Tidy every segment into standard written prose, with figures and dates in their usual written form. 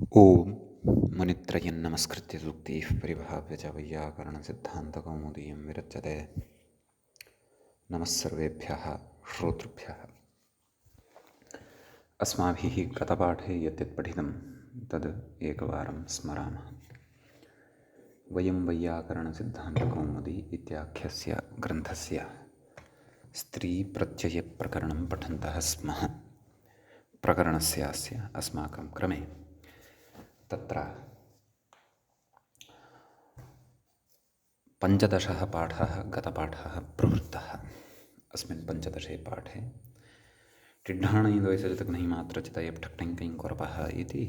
ओम मुनित्रयं नमस्कृत्य सूक्तिः परिभाव्य च वैयाकरणसिद्धान्तकौमुदीं विरच्यते। नमः सर्वेभ्यः श्रोतृभ्यः। अस्माभिः गतपाठे यत् पठितं तद् एकवारं स्मरामः। वयं वैयाकरणसिद्धान्तकौमुदी इत्याख्यस्य ग्रन्थस्य स्त्रीप्रत्ययप्रकरणं पठन्तः स्मः। प्रकरणस्यास्य अस्माकं क्रमे तत्र 15 पाठः गतपाठः प्रवृत्तः। अस्मिन् 15 पाठे टिड्ढाणैन्द्वयसरितघ्नैमात्रचितयप्ठक्टैङ्कैङ्कुरपः इति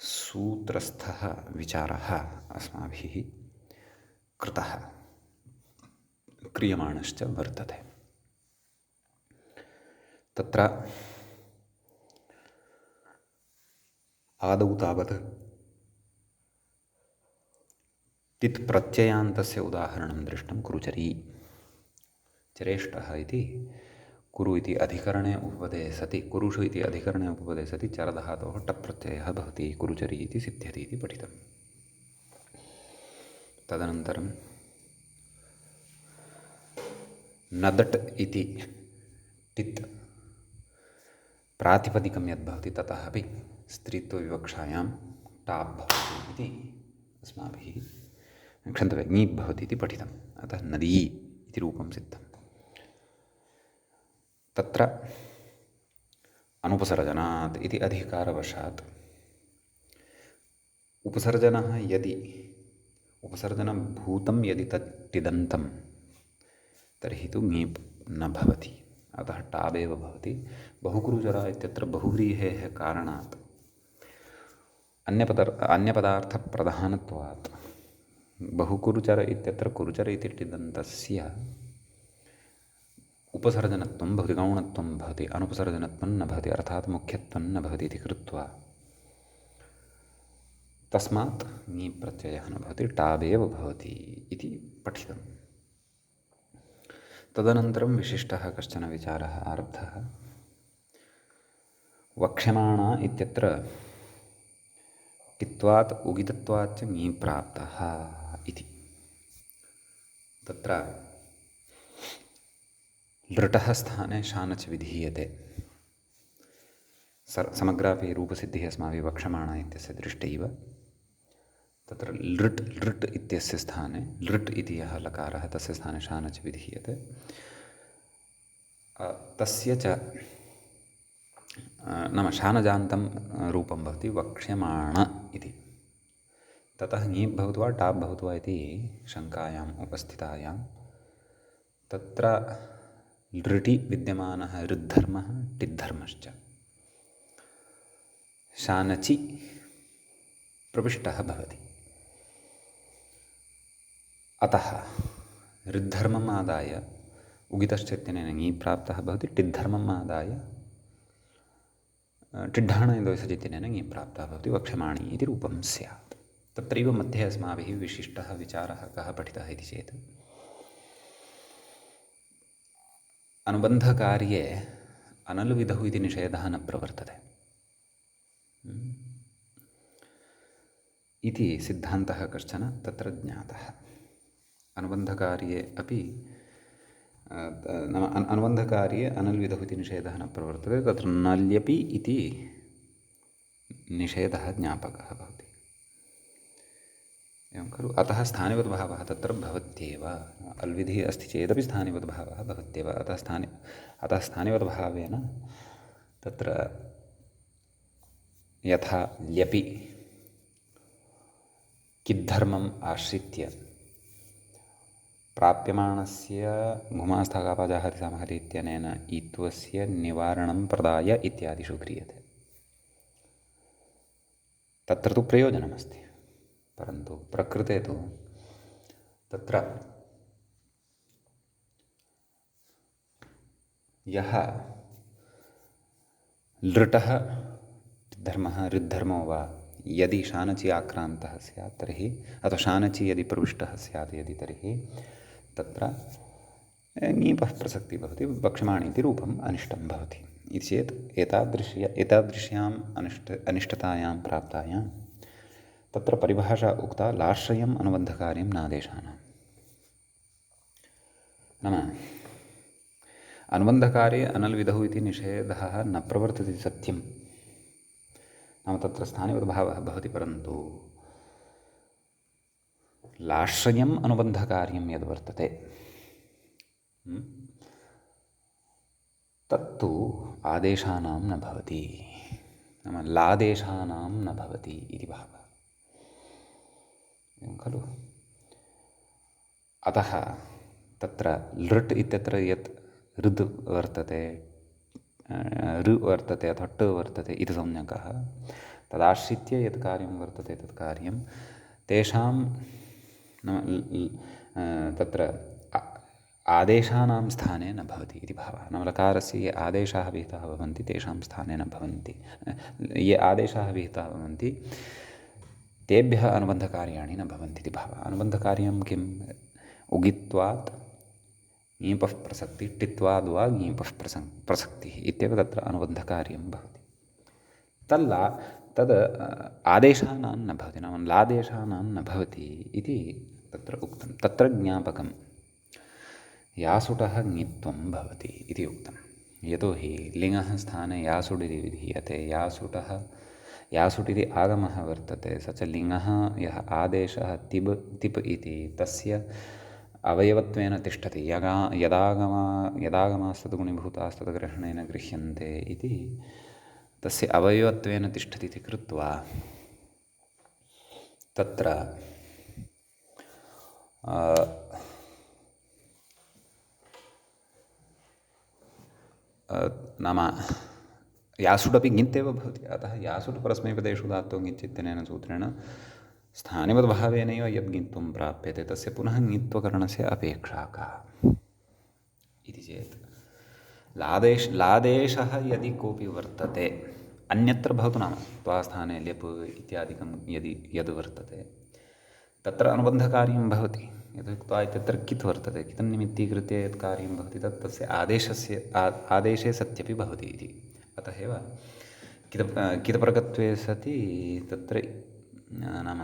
सूत्रस्थः विचारः अस्माभिः कृतः, क्रियमाणश्च वर्तते। तत्र आदौ तावत् तित् प्रत्ययान्तस्य उदाहरणं दृष्टं। कुरुचरी चरेष्टः इति कुरु इति अधिकरणे उपपदे सति, कुरुषु इति अधिकरणे उपपदे सति चरधातोः टप् प्रत्ययः भवति, कुरुचरी इति सिद्ध्यति इति पठितम्। तदनन्तरं नदट् इति टित् प्रातिपदिकं यद्भवति ततः अपि स्त्रीत्वविवक्षायां टाप् भवति इति अस्माभिः क्षन्तव्यं, ङीप् भवति इति पठितम्। अतः नदी इति रूपं सिद्धम्। तत्र अनुपसर्जनात् इति अधिकारवशात् उपसर्जनः यदि उपसर्जनभूतं यदि तत् टिदन्तं तर्हि तु ङीप् न भवति, अतः टाबेव भवति। बहुकुरुचरा इत्यत्र बहुव्रीहेः कारणात् अन्यपदार्थप्रधानत्वात् बहुकुरुचर इत्यत्र कुरुचर इति टिदन्तस्य उपसर्जनत्वं भवति, गौणत्वं भवति, अनुपसर्जनत्वं न भवति, अर्थात् मुख्यत्वं न भवति इति कृत्वा तस्मात् ङीप् प्रत्ययः न भवति, टाबेव भवति इति पठितम्। तदनन्तरं विशिष्टः कश्चन विचारः आरब्धः। वक्ष्यमाणा इत्यत्र टित्वात् उगितत्वाच्च ङीप् प्राप्तः इति। तत्र लृटः स्थाने शानच् विधीयते। समग्रापि रूपसिद्धिः अस्माभिः वक्ष्यमाणा इत्यस्य दृष्टैव। तत्र लृट् इत्यस्य स्थाने लृट् इति यः लकारः तस्य स्थाने शानच् विधीयते। तस्य च नाम शानजान्तं रूपं भवति वक्ष्यमाण इति। ततः ङीप् भवतु वा टाप् भवतु वा इति शङ्कायाम् उपस्थितायां तत्र लृटि विद्यमानः ऋद्धर्मः टिद्धर्मश्च शानचि प्रविष्टः भवति। अतः ऋद्धर्मम् आदाय उगितश्च इत्यनेन ङीप् प्राप्तः भवति, टिद्धर्मम् आदाय टिड्ढाणैन्द्वयसजित्यनेन ङीप् प्राप्तः भवति, वक्ष्यमाणी इति रूपं स्यात्। तत्रैव मध्ये अस्माभिः विशिष्टः विचारः कः पठितः इति चेत् अनुबन्धकार्ये अनलुविधौ इति निषेधः न प्रवर्तते इति सिद्धान्तः कश्चन तत्र ज्ञातः। अनुबन्धकार्ये अपि नाम अनुबन्धकार्ये अनल्विधौ इति निषेधः न प्रवर्तते, तत्र नल्यपि इति निषेधः ज्ञापकः भवति। एवं खलु। अतः स्थानिवद्भावः तत्र भवत्येव। अल्विधिः अस्ति चेदपि स्थानिवद्भावः भवत्येव। अतः स्थानिवद्भावेन तत्र यथा ल्यपि किद्धर्मम् आश्रित्य प्राप्यमाणस्य घुमास्थाकापाजाहति इत्यनेन ईत्वस्य निवारणं प्रदाय इत्यादिषु क्रियते। तत्र तु प्रयोजनमस्ति, परन्तु प्रकृते तु तत्र यः लृटः धर्मः ऋद्धर्मो वा यदि शानचि आक्रान्तः स्यात् तर्हि, अथवा शानचि यदि प्रविष्टः स्यात् यदि, तर्हि तत्र ङीपः प्रसक्तिः भवति, वक्ष्यमाणी इति रूपम् अनिष्टं भवति। इति चेत् एतादृश्याम् अनिष्टतायां प्राप्तायां तत्र परिभाषा उक्ता लाश्रयम् अनुबन्धकार्यं नादेशानां। नाम अनुबन्धकार्ये अनल्विधौ इति निषेधः न प्रवर्तते इति सत्यं। नाम तत्र स्थानिवद्भावः भवति, परन्तु लाश्रयम् अनुबन्धकार्यं यद्वर्तते तत्तु आदेशानां न भवति, नाम लादेशानां न भवति इति भावः, एवं खलु। अतः तत्र लृट् इत्यत्र यत् ऋद् वर्तते, ऋ वर्तते अथवा ट वर्तते इति संज्ञकः, तदाश्रित्य यत् कार्यं वर्तते तत् कार्यं तेषां तत्र आदेशानां स्थाने न भवति इति भावः। नाम लकारस्य ये आदेशाः विहिताः भवन्ति तेषां स्थाने न भवन्ति, ये आदेशाः विहिताः भवन्ति तेभ्यः अनुबन्धकार्याणि न भवन्ति इति भावः। अनुबन्धकार्यं किम्? उगित्वात् ङीपः प्रसक्तिः, टित्वाद् वा ङीपः प्रसक्तिः इत्येव तत्र अनुबन्धकार्यं भवति। तद् आदेशानां न भवति, नाम लादेशानां न भवति इति तत्र उक्तं। तत्र ज्ञापकं यासुटः ङित्वं भवति इति उक्तं। यतोहि लिङः स्थाने यासुड् इति विधीयते। यासुट् इति आगमः वर्तते, स च लिङः यः आदेशः तिप् इति तस्य अवयवत्वेन तिष्ठति। यदागमास्तद्गुणीभूतास्तद्ग्रहणेन गृह्यन्ते इति तस्य अवयवत्वेन तिष्ठति इति कृत्वा तत्र नाम यासुडपि ङित्येव भवति। अतः यासुट् परस्मैपदेषु धातोः ङिच् इत्यनेन सूत्रेण स्थानिवद्भावेनैव यद् ङित्वं प्राप्यते तस्य पुनः ङित्वकरणस्य अपेक्षा का इति चेत् लादेशः यदि कोऽपि वर्तते अन्यत्र भवतु, नाम त्वास्थाने ल्यप् इत्यादिकं यद् वर्तते तत्र अनुबन्धकार्यं भवति। यतोहि क्त्वा इत्यत्र कित् वर्तते, कितं निमित्तीकृत्य यत् कार्यं भवति तत् तस्य आदेशे सत्यपि भवति इति। अतः एव कितपरकत्वे सति तत्र नाम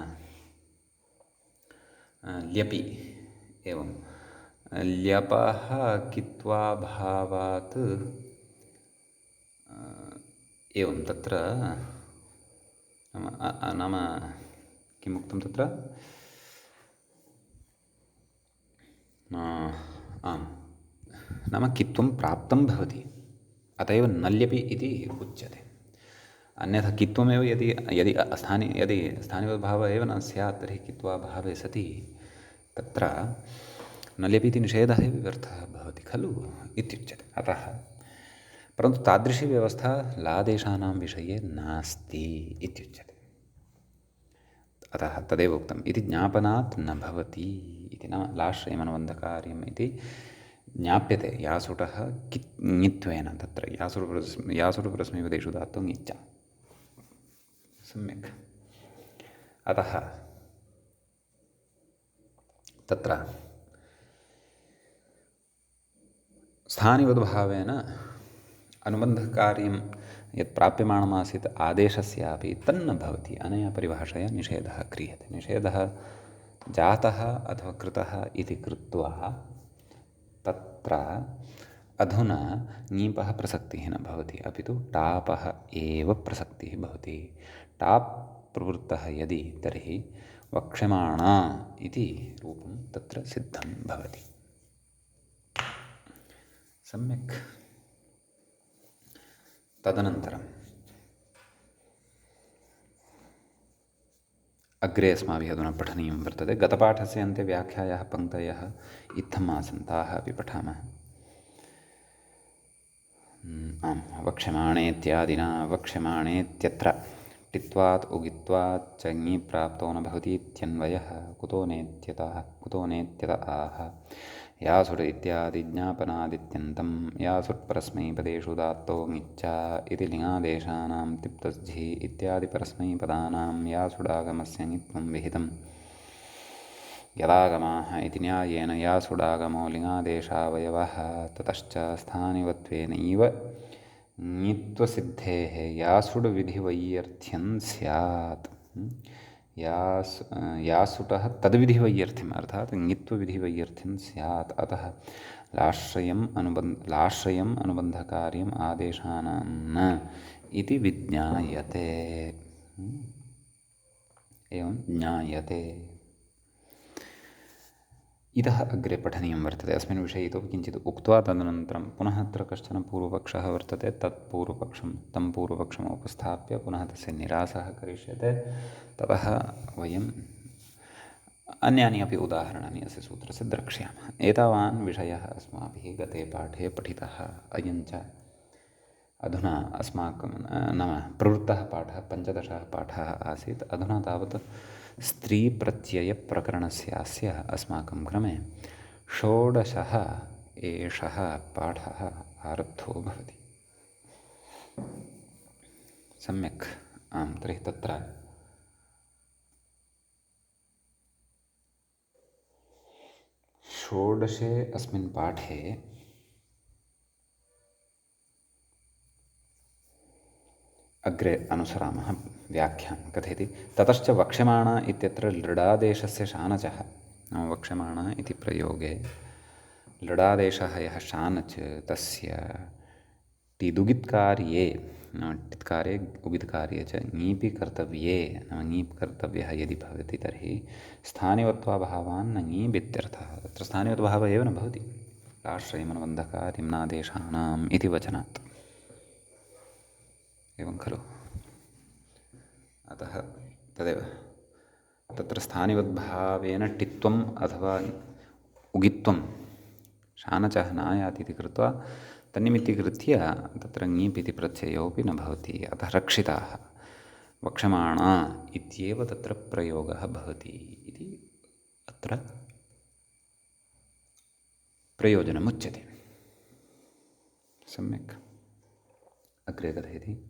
ल्यपि एवं ल्यपः कित्वाभावात् एवं तत्र नाम किमुक्तं तत्र आम्, नाम कित्वं प्राप्तं भवति, अत एव नल्यपि इति उच्यते। अन्यथा कित्वमेव यदि स्थानिवद्भावः एव न स्यात् तर्हि कित्वाभावे सति तत्र नल्यपि इति निषेधः एव व्यर्थः भवति खलु इत्युच्यते। अतः परन्तु तादृशी व्यवस्था लादेशानां विषये नास्ति इत्युच्यते। अतः तदेव उक्तम् इति ज्ञापनात् न भवति इति, नाम लाश्रयमनुबन्धकार्यम् इति ज्ञाप्यते यासुटः ङित्वेन। तत्र यासुट् परस्मैपदेषु धातुः ङिच्च, सम्यक्। अतः तत्र स्थानिवद्भावेन अनुबन्धकार्यं यत् प्राप्यमाणमासीत् आदेशस्यापि तन्न भवति। अनया परिभाषया निषेधः क्रियते। निषेधः जातः अथवा कृतः इति कृत्वा तत्र अधुना ङीपः प्रसक्तिः न भवति, अपि तु टापः एव प्रसक्तिः भवति। टाप् प्रवृत्तः यदि तर्हि वक्ष्यमाणा इति रूपं तत्र सिद्धं भवति। सम्यक्। तदनन्तरम् अग्रे अस्माभिः अधुना पठनीयं वर्तते। गतपाठस्य अन्ते व्याख्यायाः पङ्क्तयः इत्थम् आसन्, ताः अपि पठामः। आम्, वक्ष्यमाणेत्यादिना वक्ष्यमाणेत्यत्र टित्वात् उगित्वात् च ङि प्राप्तो न भवति इत्यन्वयः कुतो नेत्यत आह। यासुट् इत्यादि ज्ञापनादित्यन्तं यासुट् परस्मैपदेषु धातो ङिच्च इति लिङादेशानां तिप्तज्झि इत्यादि परस्मैपदानां यासुडागमस्य ङित्वं विहितं। यदागमाः इति न्यायेन यासुडागमो लिङादेशावयवः ततश्च स्थानिवत्वेनैव ङित्वसिद्धेः यासुडविधिवैयर्थ्यं स्यात्। यासुटः तद्विधिवैयर्थ्यम् अर्थात् ङित्वविधिवैयर्थ्यं स्यात्। अतः लाश्रयम् अनुबन्धकार्यम् आदेशानां न इति विज्ञायते। एवं ज्ञायते। इतः अग्रे पठनीयं वर्तते। अस्मिन् विषये इतोपि किञ्चित् उक्त्वा तदनन्तरं पुनः अत्र कश्चन पूर्वपक्षः वर्तते। तं पूर्वपक्षम् उपस्थाप्य पुनः तस्य निरासः करिष्यते। ततः वयम् अन्यानि अपि उदाहरणानि अस्य सूत्रस्य द्रक्ष्यामः। एतावान् विषयः अस्माभिः गते पाठे पठितः। अयञ्च अधुना अस्माकं नाम प्रवृत्तः पाठः 15 पाठः आसीत्। अधुना तावत् स्त्रीप्रत्ययप्रकरणस्यास्य अस्माकं क्रमे 16 एषः पाठः आरब्धो भवति। सम्यक्। आं तर्हि तत्र षोडशे अस्मिन् पाठे अग्रे अनुसरामः। व्याख्यानं कथयति ततश्च वक्ष्यमाणा इत्यत्र लृडादेशस्य शानचः नाम वक्ष्यमाणा इति प्रयोगे लृडादेशः यः शानच् तस्य टिदुगित्कार्ये नाम टित्कारे उगित्कार्ये च ङीपि कर्तव्ये नाम ङीप् कर्तव्यः यदि भवति तर्हि स्थानिवत्वाभावान् न ङीबित्यर्थः। तत्र स्थानिवद्भावः एव न भवति लाश्रयमनुबन्धकार्यम्नादेशानाम् इति वचनात्। एवं खलु। अतः तदेव तत्र स्थानिवद्भावेन टित्वम् अथवा उगित्वं शानचः नायाति इति कृत्वा तन्निमित्तीकृत्य तत्र ङीप् इति प्रत्ययोऽपि न भवति। अतः रक्षिताः वक्ष्यमाणा इत्येव तत्र प्रयोगः भवति इति अत्र प्रयोजनमुच्यते। सम्यक्। अग्रे कथयति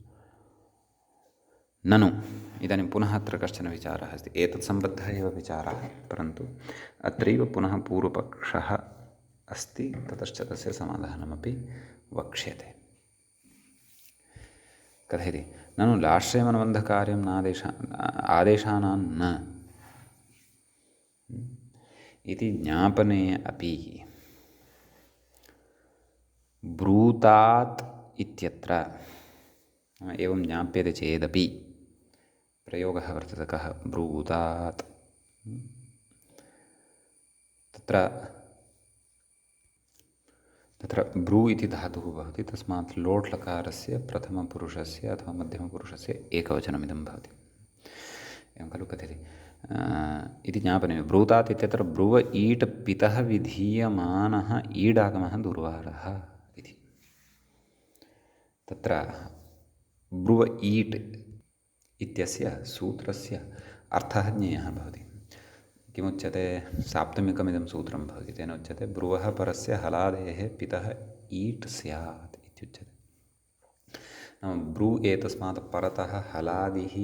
ननु इदानीं पुनः अत्र कश्चन विचारः अस्ति। एतत् सम्बद्धः एव विचारः परन्तु अत्रैव पुनः पूर्वपक्षः अस्ति। ततश्च तस्य समाधानमपि वक्ष्यते। कथयति ननु लाश्रयमनुबन्धकार्यं आदेशानां न इति ज्ञापने अपि ब्रूतात् इत्यत्र एवं ज्ञाप्यते चेदपि प्रयोगः वर्तते कः ब्रूतात्। तत्र ब्रू इति धातुः भवति। तस्मात् लोट् लकारस्य प्रथमपुरुषस्य अथवा मध्यमपुरुषस्य एकवचनमिदं भवति। एवं खलु कथयति इति ज्ञापने ब्रूतात् इत्यत्र ब्रुव ईट् पितः विधीयमानः ईडागमः दुर्वारः इति। तत्र ब्रुव ईट् इत्यस्य सूत्रस्य अर्थः ज्ञेयः भवति। किमुच्यते साप्तमिकमिदं सूत्रं भवति। तेन उच्यते ब्रुवः परस्य हलादेः पितः ईट् स्यात् इत्युच्यते। नाम ब्रू एतस्मात् परतः हलादिः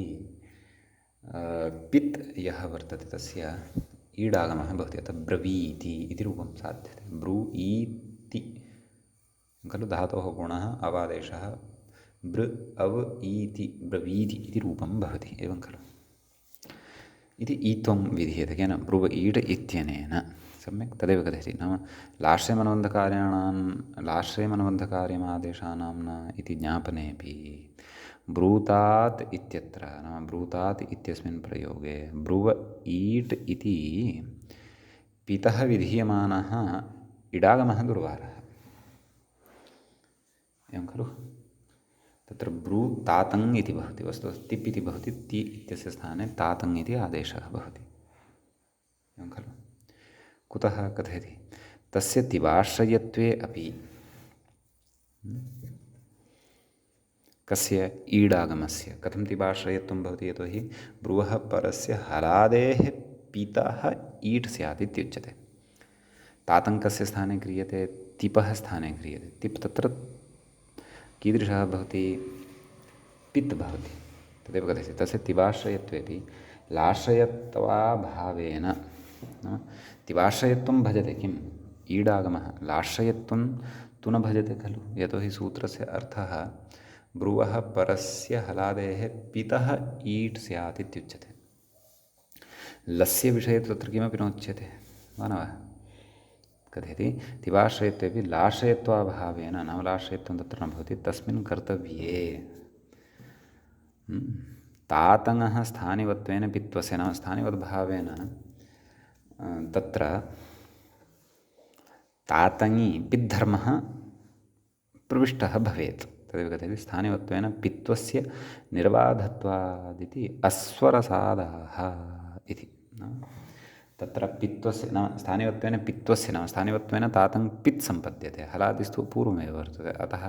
पित् यः वर्तते तस्य ईडागमः भवति। अतः ब्रवीति इति रूपं साध्यते। ब्रू ईति खलु धातोः गुणः अवादेशः ब्र अव ईति ब्रवीति इति रूपं भवति। एवं खलु इति ईत्वं विधीयते केन ब्रुव ईट् इत्यनेन। सम्यक्। तदेव कथयति नाम लाश्रयमनुबन्धकार्यमादेशानां न इति ज्ञापनेऽपि ब्रूतात् इत्यत्र नाम ब्रूतात् इत्यस्मिन् प्रयोगे ब्रुव ईट् इति पितः विधीयमानः इडागमः दुर्वारः। एवं खलु। तत्र ब्रू तातङ् इति भवति। वस्तुतः तिप् इति भवति। ति इत्यस्य स्थाने तातङ् इति आदेशः भवति। एवं खलु। कुतः कथयति तस्य तिवाश्रयत्वे अपि कस्य ईडागमस्य कथं तिवाश्रयत्वं भवति। यतोहि ब्रुवः परस्य हलादेः पितः ईट् स्यात् इत्युच्यते। तातङ्कस्य स्थाने क्रियते तिपः स्थाने क्रियते। तिप् तत्र कीदृशः भवति पित् भवति। तदेव कथयति तस्य तिवाश्रयत्वेपि लाश्रयत्वाभावेन नाम तिवाश्रयत्वं भजते किम् ईडागमः लाश्रयत्वं तु न भजते खलु। यतोहि सूत्रस्य अर्थः ब्रुवः परस्य हलादेः पितः ईट् स्यात् इत्युच्यते। लस्य विषये तत्र किमपि नोच्यते वा न वा? कथयति तिवाश्रयत्वेपि लाश्रयत्वाभावेन, नाम लाश्रयत्वं तत्र न भवति तस्मिन् कर्तव्ये। तातङः स्थानिवत्वेन पित्वस्य, नाम स्थानिवद्भावेन तत्र तातङि पिद्धर्मः प्रविष्टः भवेत्। तदेव कथयति स्थानिवत्वेन पित्वस्य निर्बाधत्वादिति अस्वरसादाः इति। तत्र पित्वस्य नाम स्थानिवत्वेन पित्वस्य, नाम स्थानिवत्वेन तातं पित् सम्पद्यते, हलादिस्तु पूर्वमेव वर्तते। अतः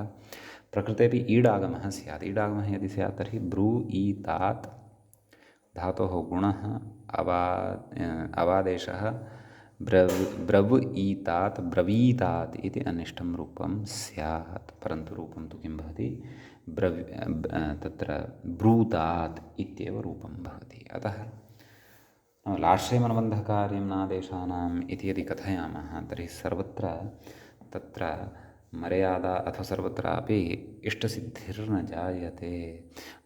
प्रकृतेपि ईडागमः स्यात्। ईडागमः यदि स्यात् तर्हि ब्रूयीतात् धातोः गुणः अवादेशः ब्रवीतात् ब्रवीतात् इति अनिष्टं रूपं स्यात्। परन्तु रूपं तु किं भवति? तत्र ब्रूतात् इत्येव रूपं भवति। अतः लाश्रयमनुबन्धकार्यं नादेशानाम् इति यदि कथयामः तर्हि सर्वत्र तत्र मर्यादा अथवा सर्वत्रापि इष्टसिद्धिर्न जायते।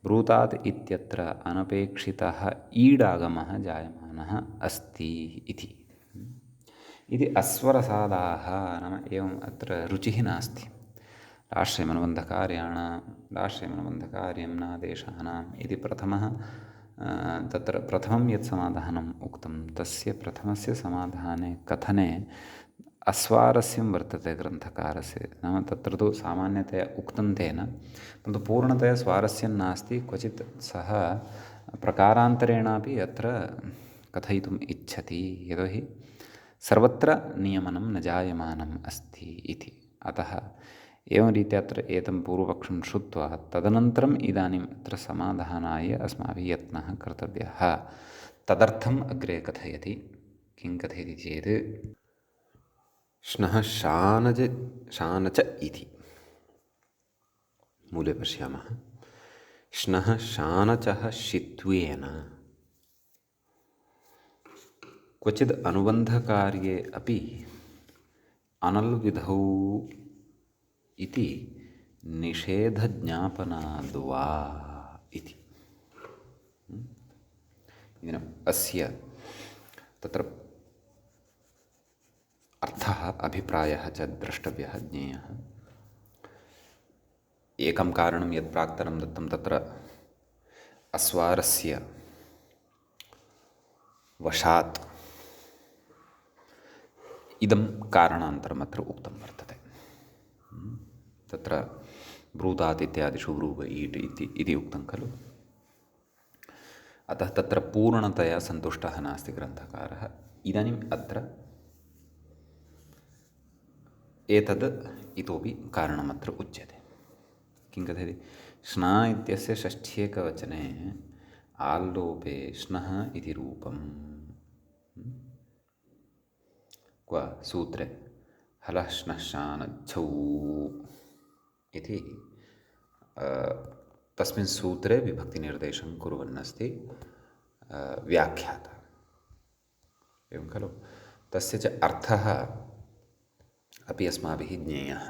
ब्रूतात् इत्यत्र अनपेक्षितः ईडागमः जायमानः अस्ति इति अस्वरसादाः, नाम एवम् अत्र रुचिः नास्ति। लाश्रयमनुबन्धकार्यं नादेशानाम् इति प्रथमः तत्र प्रथमं यत् समाधानम् उक्तं तस्य प्रथमस्य समाधाने कथने अस्वारस्यं वर्तते ग्रन्थकारस्य। नाम तत्र तु सामान्यतया उक्तं तेन, परन्तु पूर्णतया स्वारस्यं नास्ति। क्वचित् सः प्रकारान्तरेणापि अत्र कथयितुम् इच्छति, यतोहि सर्वत्र नियमनं न जायमानम् अस्ति इति। अतः एवं रीत्या अत्र एतं पूर्वपक्षं श्रुत्वा तदनन्तरम् इदानीम् अत्र समाधानाय अस्माभिः यत्नः कर्तव्यः। तदर्थम् अग्रे कथयति। किं कथयति चेत् श्नः शानच इति मूले पश्यामः। श्नः शानचः शित्वेन क्वचिद् अनुबन्धकार्ये अपि अनल्विधौ इति निषेधज्ञापनाद्वा इति। इदानीम् अस्य तत्र अर्थः अभिप्रायः च द्रष्टव्यः, ज्ञेयः। एकं कारणं यत् प्राक्तनं दत्तं तत्र अस्वारस्य वशात् इदं कारणान्तरम् अत्र उक्तं वर्तते। तत्र ब्रूतात् इत्यादिषु ब्रूव ईट् इति उक्तं खलु। अतः तत्र पूर्णतया सन्तुष्टः नास्ति ग्रन्थकारः। इदानीम् अत्र एतद् इतोपि कारणमत्र उच्यते। किं कथयति? श्ना इत्यस्य षष्ठ्येकवचने आल्लोपे श्नः इति रूपं क्व सूत्रे हलः श्नः शानच्छौ इति तस्मिन् सूत्रे विभक्तिनिर्देशं कुर्वन्नस्ति व्याख्याता। एवं खलु? तस्य च अर्थः अपि अस्माभिः ज्ञेयः।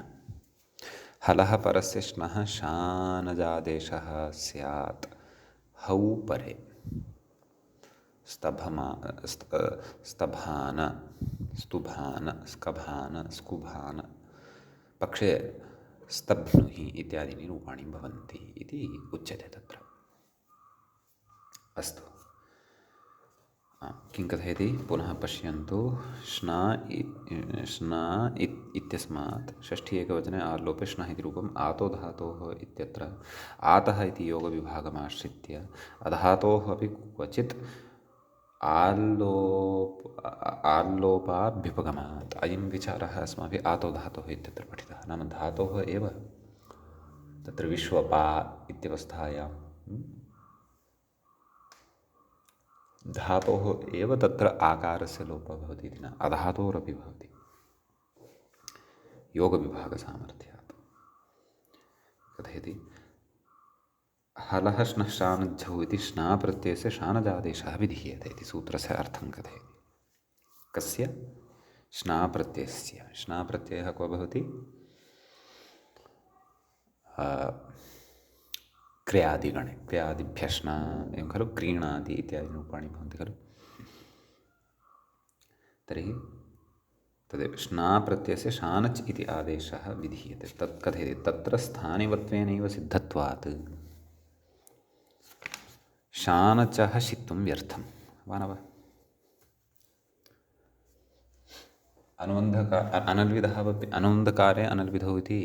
हलः परस्य श्नः शानजादेशः स्यात् हौ परे स्तभान स्तुभान स्कभान स्कुभान पक्षे स्तभ्नुहि इत्यादीनि रूपाणि भवन्ति इति उच्यते तत्र। अस्तु, किं कथयति पुनः पश्यन्तु। श्ना इत्यस्मात् षष्ठी एकवचने आल्लोपे श्नः इति रूपम् आतो धातोः इत्यत्र आतः इति योगविभागमाश्रित्य अधातोः अपि क्वचित् आल्लोपाभ्युपगमात् अयं विचारः अस्माभिः आतो धातोः इत्यत्र पठितः। नाम धातोः एव तत्र विश्वपा इत्यवस्थायां धातोः एव तत्र आकारस्य लोपः भवति इति न, अधातोरपि भवति योगविभागसामर्थ्यात्। कथयति हलः श्नः शानज्झौ इति श्ना प्रत्ययस्य शानजादेशः विधीयते इति सूत्रस्य अर्थं कथयति। कस्य? श्ना प्रत्ययस्य। श्ना प्रत्ययः क्व भवति? क्रियादिगणे क्रियादिभ्यः श्ना एवं खलु क्रीणादि इत्यादि रूपाणि भवन्ति खलु। तर्हि तदेव श्ना प्रत्ययस्य शानच् इति आदेशः विधीयते। तत् कथयति तत्र स्थानिवत्वेनैव सिद्धत्वात् शानचः शित्वं व्यर्थं वा न वा। अनुबन्धकारे अनल्विधौ इति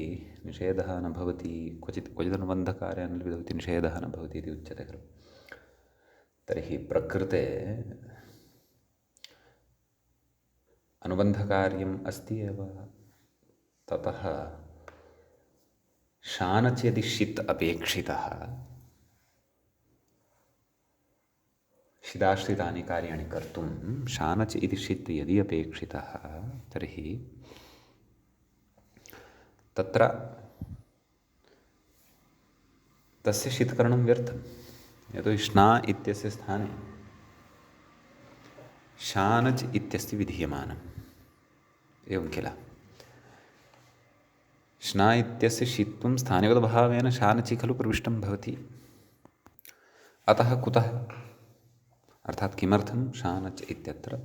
निषेधः न भवति। क्वचिदनुबन्धकारे अनल्विधौ इति निषेधः न भवति इति उच्यते खलु। तर्हि प्रकृते अनुबन्धकार्यम् अस्ति एव। ततः शानच् यदि षित् अपेक्षितः, षिदाश्रितानि कार्याणि कर्तुं शानच् इति षित् यदि अपेक्षितः तर्हि तत्र तस्य षित्करणं व्यर्थं। यतोहि श्ना इत्यस्य स्थाने शानच् इत्यस्य विधीयमानम् एवं किल। श्ना इत्यस्य षित्वं स्थानिवद्भावेन शानचि खलु प्रविष्टं भवति। अतः कुतः अर्थात् किमर्थं शानच् इत्यत्र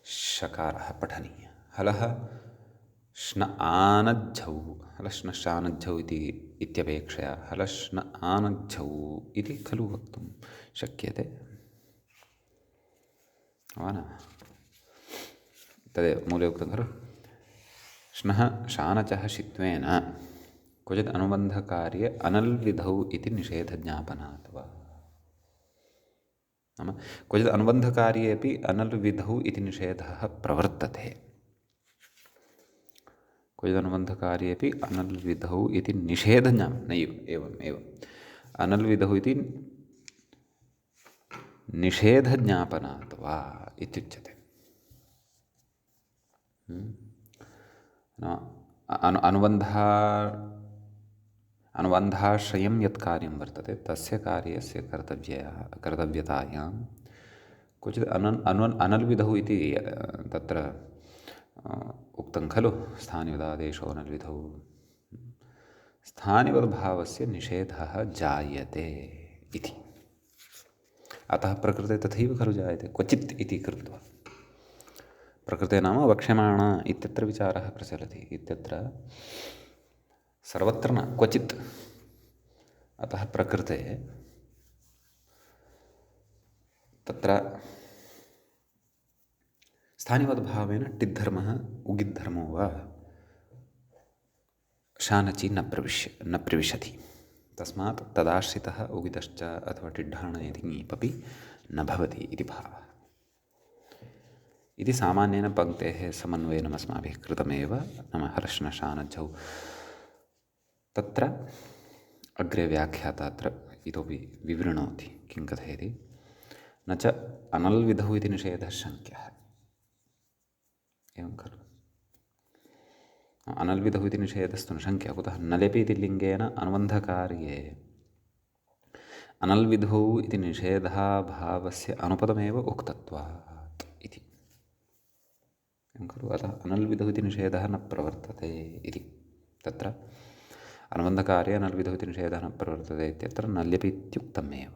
शकारः पठनीयः। हलः श्न आनज्झौ हलश्न शानज्झौ इत्यपेक्षया हलश्न आनज्झौ इति खलु वक्तुं शक्यते वा न। तदेव मूले उक्तं खलु श्नः शानचः षित्वेन क्वचित् अनुबन्धकार्ये अनल्विधौ इति निषेधज्ञापनात् वा। नाम क्वचित् अनुबन्धकार्येऽपि अनल्विधौ इति निषेधः प्रवर्तते। क्वचिदनुबन्धकार्येऽपि अनल्विधौ इति नैव एवम् अनल्विधौ इति निषेधज्ञापनात् वा इत्युच्यते। अनुबन्धाश्रयं यत् कार्यं वर्तते तस्य कार्यस्य कर्तव्यतायां क्वचित् अनल्विधौ इति तत्र उक्तं खलु स्थानिवदादेशो अनल्विधौ। स्थानिवद्भावस्य निषेधः जायते इति। अतः प्रकृते तथैव खलु जायते क्वचित् इति कृत्वा। प्रकृते नाम वक्ष्यमाणा इत्यत्र विचारः प्रचलति। इत्यत्र सर्वत्र न क्वचित्। अतः प्रकृते तत्र स्थानिवद्भावेन टिद्धर्मः उगिद्धर्मो वा शानचि न प्रविशति। तस्मात् तदाश्रितः उगितश्च अथवा टिड्ढाण इति ङीपपि न भवति इति भावः। इति सामान्येन पङ्क्तेः समन्वयेन अस्माभिः कृतमेव। नाम हलश्नशानज्झौ तत्र अग्रे व्याख्याता अत्र इतोपि विवृणोति। किं कथयति न च अनल्विधौ इति निषेधः शङ्क्यः एवं खलु। अनल्विधौ इति निषेधस्तु न शङ्क्यः। कुतः नलेपि इति लिङ्गेन अनुबन्धकार्ये अनल्विधौ इति निषेधाभावस्य अनुपदमेव उक्तत्वात् इति एवं खलु। अतः अनल्विधौ इति निषेधः न प्रवर्तते इति। तत्र अनुबन्धकार्ये अनल्विधौ इति निषेधः न प्रवर्तते इत्यत्र नल्यपि इत्युक्तमेव।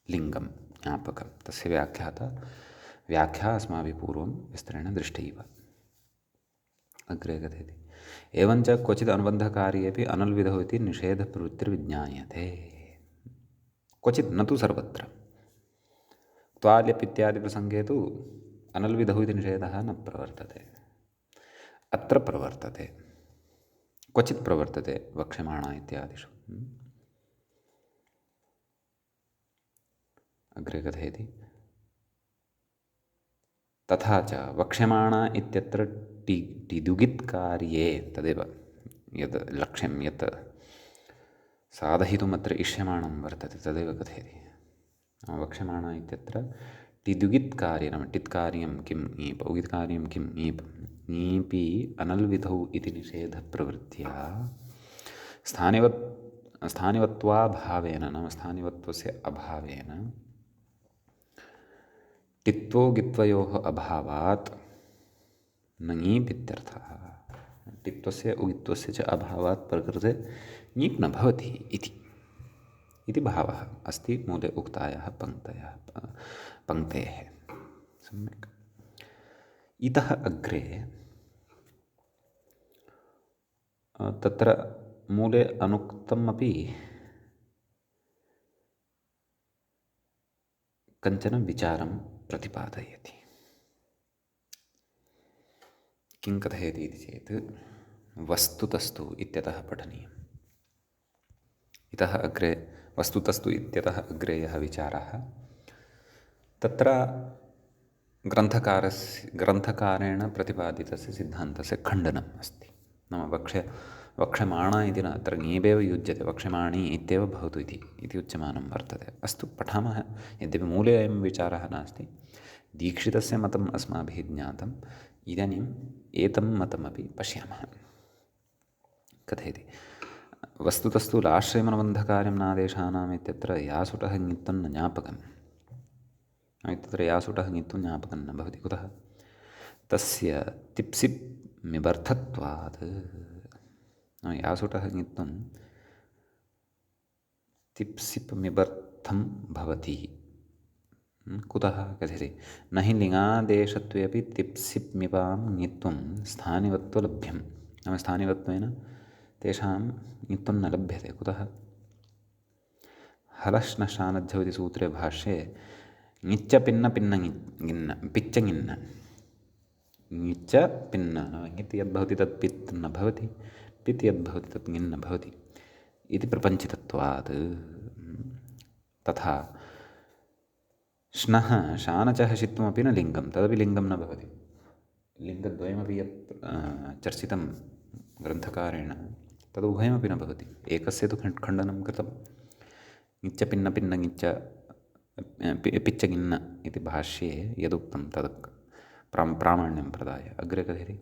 लिङ्गं ज्ञापकं तस्य व्याख्या अस्माभिः पूर्वं विस्तरेण दृष्टैव। अग्रे कथयति एवञ्च क्वचित् अनुबन्धकार्येऽपि अनल्विधौ इति निषेधप्रवृत्तिर्विज्ञायते। क्वचित् न तु सर्वत्र। त्वाल्यप् इत्यादिप्रसङ्गे तु अनल्विधौ इति निषेधः न प्रवर्तते। अत्र प्रवर्तते क्वचित् प्रवर्तते वक्ष्यमाणा इत्यादिषु। अग्रे कथयति तथा च वक्ष्यमाणा इत्यत्र टिदुगित्कार्ये तदेव यद् लक्ष्यं यत् साधयितुम् अत्र इष्यमाणं वर्तते तदेव कथयति। वक्ष्यमाणा इत्यत्र टिदुगित्कार्ये नाम टित्कार्यं किं ङीप् उगित्कार्यं किं ङीप् ङीपि अनल्विधौ इति निषेधप्रवृत्त्या स्थानिवत्वाभावेन नाम स्थानिवत्वस्य अभावेन टित्वो गित्वयोः अभावात् न ङीप् इत्यर्थः। टित्वस्य उगित्वस्य च अभावात् प्रकृते ङीप् न भवति इति। इति भावः अस्ति मूले उक्तायाः पङ्क्तेः। सम्यक्। इतः अग्रे तत्र मूले अनुक्तमपि कञ्चन विचारं प्रतिपादयति। किं कथयति इति चेत् वस्तुतस्तु इत्यतः पठनीयम्। इतः अग्रे वस्तुतस्तु इत्यतः अग्रे यः विचारः तत्र ग्रन्थकारेण प्रतिपादितस्य सिद्धान्तस्य खण्डनम् अस्ति। नाम वक्ष्यमाणा इति न, अत्र ङीबेव युज्यते, वक्ष्यमाणी इत्येव भवतु इति उच्यमानं वर्तते। अस्तु पठामः। यद्यपि मूले अयं विचारः नास्ति, दीक्षितस्य मतम् अस्माभिः ज्ञातम्, इदानीम् एतं मतमपि पश्यामः। कथयति वस्तुतस्तु लाश्रयमनुबन्धकार्यं नादेशानाम् इत्यत्र यासुटः ङित्तं न ज्ञापकम्। इत्यत्र यासुटः ङित्तं ज्ञापकं न भवति। कुतः? तस्य तिप्सिप् मिबर्थत्वात्। यासुटः ङित्तं तिप्सिप् मिबर्थं भवति। कुतः कथयति? न हि लिङादेशत्वेऽपि तिप्सिप् मिपां ङित्त्वं स्थानिवत्वलभ्यं। नाम स्थानिवत्वेन तेषां ङित्त्वं न लभ्यते। कुतः? हलश्नशानद्धौ इति सूत्रे भाष्ये ङिच्च पिन्न पिन्न ङिन्न पिच्च ङिन्न ङिच्च पिन्न ङित् यद्भवति तत् पित् न भवति, पित् यद्भवति तत् ङिन्न भवति इति प्रपञ्चितत्वात्। तथा श्नः शानचः शित्वमपि न लिङ्गं, तदपि लिङ्गं न भवति। लिङ्गद्वयमपि यत् चर्चितं ग्रन्थकारेण तदुभयमपि न भवति। एकस्य तु खण्डनं कृतं। ङिच्च पिन्न पिन्न ङिच्च पिच्च ङिन्न इति भाष्ये यदुक्तं तद् प्रामाण्यं प्रदाय अग्रे कथयति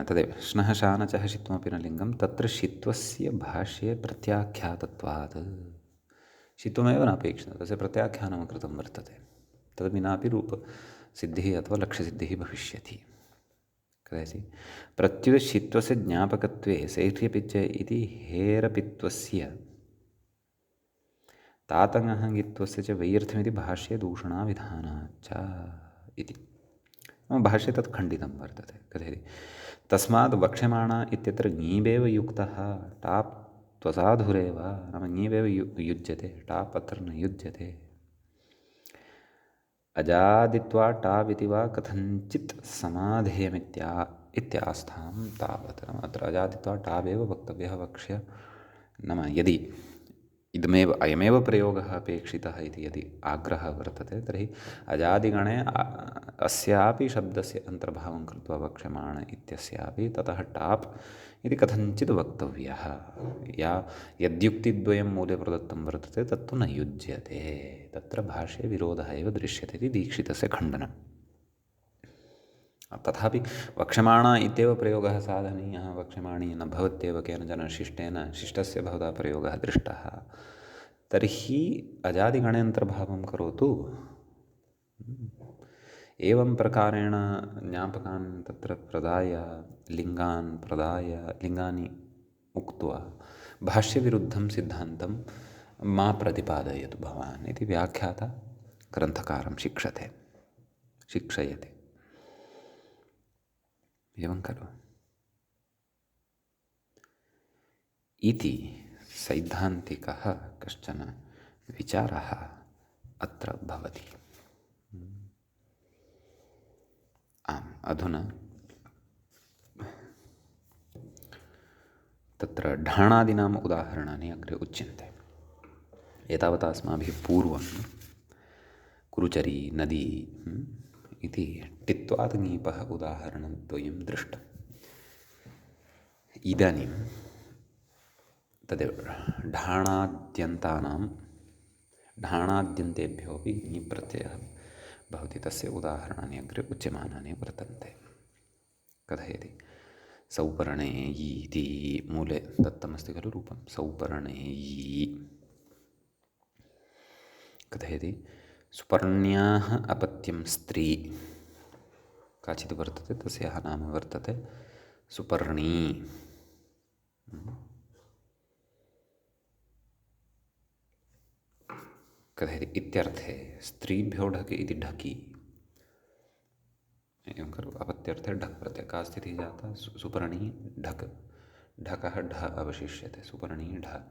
तदेव श्नः शानचः शित्वमपि न लिङ्गं तत्र शित्वस्य भाष्ये प्रत्याख्यातत्वात्। शित्वमेव नापेक्षितं, तस्य प्रत्याख्यानं कृतं वर्तते। तद् विनापि रूपसिद्धिः अथवा लक्ष्यसिद्धिः भविष्यति। कथयति प्रत्युतशित्वस्य ज्ञापकत्वे सैठ्यपिच्च इति हेरपित्वस्य तातङः ङित्वस्य च वैयर्थ्यमिति भाष्ये दूषणाविधानाच्च इति। भाष्ये तत् खण्डितं वर्तते। कथयति तस्मात् वक्ष्यमाणा इत्यत्र ङीबेव युक्तः टाप् त्वसाधुरेव। नाम ङीबेव युज्यते, टाप् अत्र न युज्यते। अजादित्वा टाप् इति वा कथञ्चित् समाधेयमित्यास्थां तावत्। नाम अत्र अजादित्वा टावेव वक्तव्यः वक्ष्य। नाम यदि अयमेव प्रयोगः अपेक्षितः इति यदि आग्रहः वर्तते तर्हि अजादिगणे अस्यापि शब्दस्य अन्तर्भावं कृत्वा वक्ष्यमाण इत्यस्यापि ततः टाप् इति कथञ्चित् वक्तव्यः। यद्युक्तिद्वयं मूले प्रदत्तं वर्तते तत्तु न युज्यते। तत्र भाष्ये विरोधः एव दृश्यते इति दीक्षितस्य खण्डनम्। तथापि वक्ष्यमाणा इत्येव प्रयोगः साधनीयः, वक्ष्यमाणी न भवत्येव केनचन शिष्टस्य भवता प्रयोगः दृष्टः, तर्हि अजादिगणे अन्तर्भावं करोतु। एवं प्रकारेण ज्ञापकान् तत्र प्रदाय लिङ्गानि उक्त्वा भाष्यविरुद्धं सिद्धान्तं मा प्रतिपादयतु भवान् इति व्याख्याता ग्रन्थकारं शिक्षयते। एवं खलु इति सैद्धान्तिकः कश्चन विचारः अत्र भवति। आम्, अधुना तत्र ढाणादीनाम् उदाहरणानि अग्रे उच्यन्ते। एतावता अस्माभिः पूर्वं कुरुचरी नदी इति टित्वात् ङीपः उदाहरणद्वयं दृष्टम्। इदानीं तदेव ढाणाद्यन्तेभ्योऽपि ङीप्रत्ययः भवति, तस्य उदाहरणानि अग्रे उच्यमानानि वर्तन्ते। कथयति सौपर्णेयी इति मूले दत्तमस्ति खलु रूपं सौपर्णेयी। कथयति सुपर्ण्याः अपत्यं स्त्री काचित् वर्तते, तस्याः नाम वर्तते सुपर्णी। कथयति इत्यर्थे स्त्रीभ्यो ढक् इति ढकी एवं खलु अपत्यर्थे ढक् प्रत्यय का स्थितिः जाता सुपर्णी ढक् ढकः ढ अवशिष्यते सुपर्णी ढ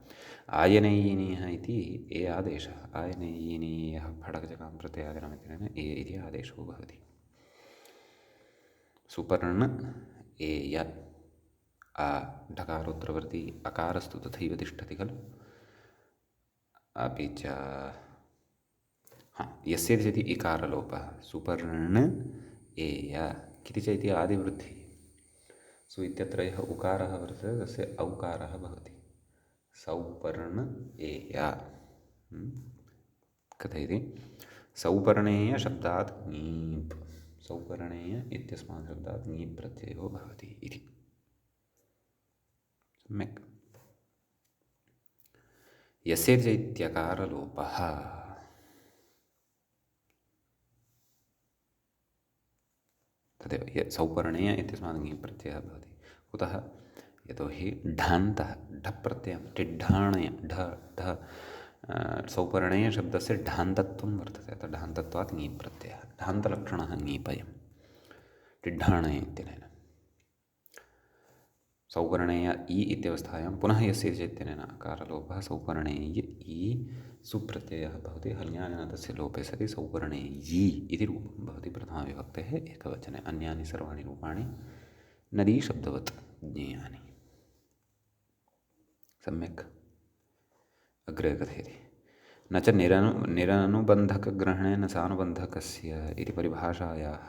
आयनेयिनीः इति ए आदेशः आयनेयिनीयः फडकजकां प्रत्ययादिनमित्यनेन ए इति आदेशो भवति सुपर्ण एय आ ढकारोत्तरवर्ती अकारस्तु तथैव तिष्ठति खलु अपि च यस्य चेति इकारलोपः सुपर्ण एय किति च इति आदिवृद्धिः सु इत्यत्र यः उकारः वर्तते तस्य औकारः भवति सौपर्ण एय कथयति सौपर्णेय शब्दात् ङीप् सौपर्णेय इत्यस्मात् शब्दात् ङीप् प्रत्ययो भवति इति सम्यक् यस्य च इत्यकारलोपः तदेव सौपर्णेय इत्यस्मात् ङीप् प्रत्ययः भवति कुतः यतोहि ढान्तः ढ प्रत्ययं टिड्ढाणय ढ ढ सौपर्णेय शब्दस्य ढान्तत्वं वर्तते अतः ढान्तत्वात् ङीप् प्रत्ययः ढान्तलक्षणः ङीपयं टिड्ढाणय इत्यनेन सौपर्णेय इ इत्यवस्थायां पुनः यस्य चेत्यनेन अकारलोपः सौपर्णेय इ सुप्रत्ययः भवति हल्यानेन तस्य लोपे सति सौपर्णेयी इति रूपं भवति प्रथमाविभक्तेः एकवचने अन्यानि सर्वाणि रूपाणि नदीशब्दवत् ज्ञेयानि सम्यक् अग्रे कथयति न च निरनुबन्धकग्रहणेन सानुबन्धकस्य इति परिभाषायाः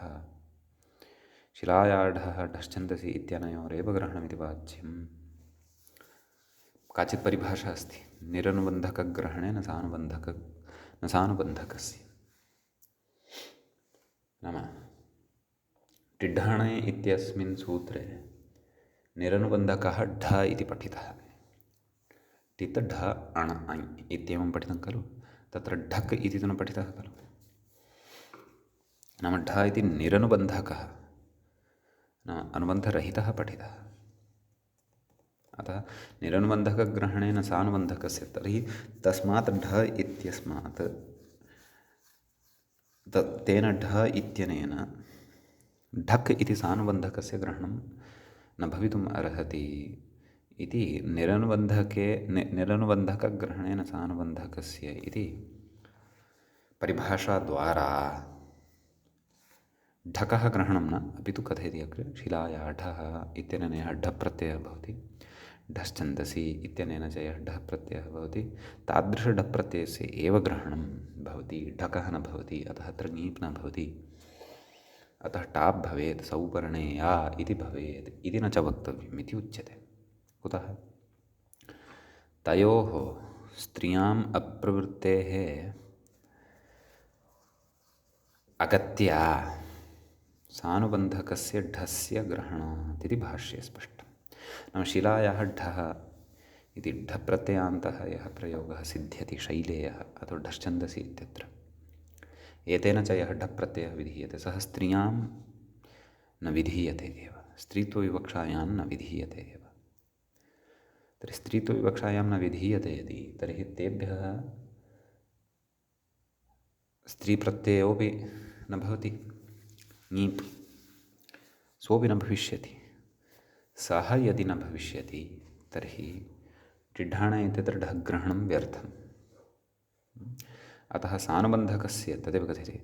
शिलायाढः ढश्छन्दसि इत्यनयोरेव ग्रहणमिति वाच्यं काचित् परिभाषा अस्ति निरनुबन्धकग्रहणेन न सानुबन्धकस्य नाम टिड्ढाणे इत्यस्मिन् सूत्रे निरनुबन्धकः ढ इति पठितः टित् ढ अण ऐ इत्येवं पठितं खलु तत्र ढक् इति तु न पठितः खलु नाम ढ इति निरनुबन्धकः नाम अनुबन्धरहितः पठितः अतः निरनुबन्धकग्रहणेन सानुबन्धकस्य तर्हि तस्मात् ढ इत्यस्मात् तेन ढ इत्यनेन ढक् इति सानुबन्धकस्य ग्रहणं न भवितुम् अर्हति इति निरनुबन्धकग्रहणेन सानुबन्धकस्य इति परिभाषाद्वारा ढकः ग्रहणं न अपि तु कथयति अग्रे शिलायाढः इत्यनेन यः ढ प्रत्ययः भवति ढश्छन्दसि इत्यनेन च यः ढः प्रत्ययः भवति तादृशढ प्रत्ययस्य एव ग्रहणं भवति ढकः न भवति अतः अत्र ङीप् न भवति अतः टाप् भवेत् सौपर्णेया इति भवेत् इति न च वक्तव्यम् इति उच्यते कुतः तयोः स्त्रियाम् अप्रवृत्तेः अगत्या सानुबन्धकस्य ढस्य ग्रहणात् इति भाष्ये स्पष्टं नाम शिलायाः ढः इति ढप्रत्ययान्तः यः प्रयोगः सिद्ध्यति शैलेयः अथवा ढश्छन्दसि इत्यत्र एतेन च यः ढप्रत्ययः विधीयते सः स्त्रियां न विधीयते एव स्त्रीत्वविवक्षायां न विधीयते एव तर्हि स्त्रीत्वविवक्षायां न विधीयते यदि तर्हि तेभ्यः स्त्रीप्रत्ययोऽपि न भवति ङीप् सोऽपि न भविष्यति सः यदि न भविष्यति तर्हि टिड्ढाण इत्यत्र ढग्रहणं व्यर्थम् अतः सानुबन्धकस्य तदेव कथ्यते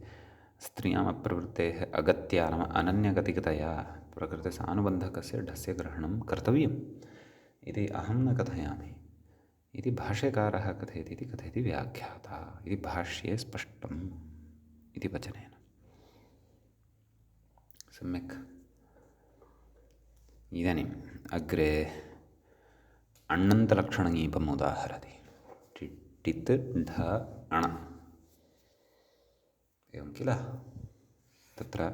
स्त्रियाम् अप्रवृत्तेः अगत्या नाम अनन्यगतिकतया प्रकृते सानुबन्धकस्य ढस्य ग्रहणं कर्तव्यम् इति अहं न कथयामि इति भाष्यकारः कथयति इति कथयति व्याख्याता इति भाष्ये स्पष्टम् इति वचनेन सम्यक् इदानीम् अग्रे अण्णन्तलक्षणङीपम् उदाहरति टित् ढ अण एवं किल तत्र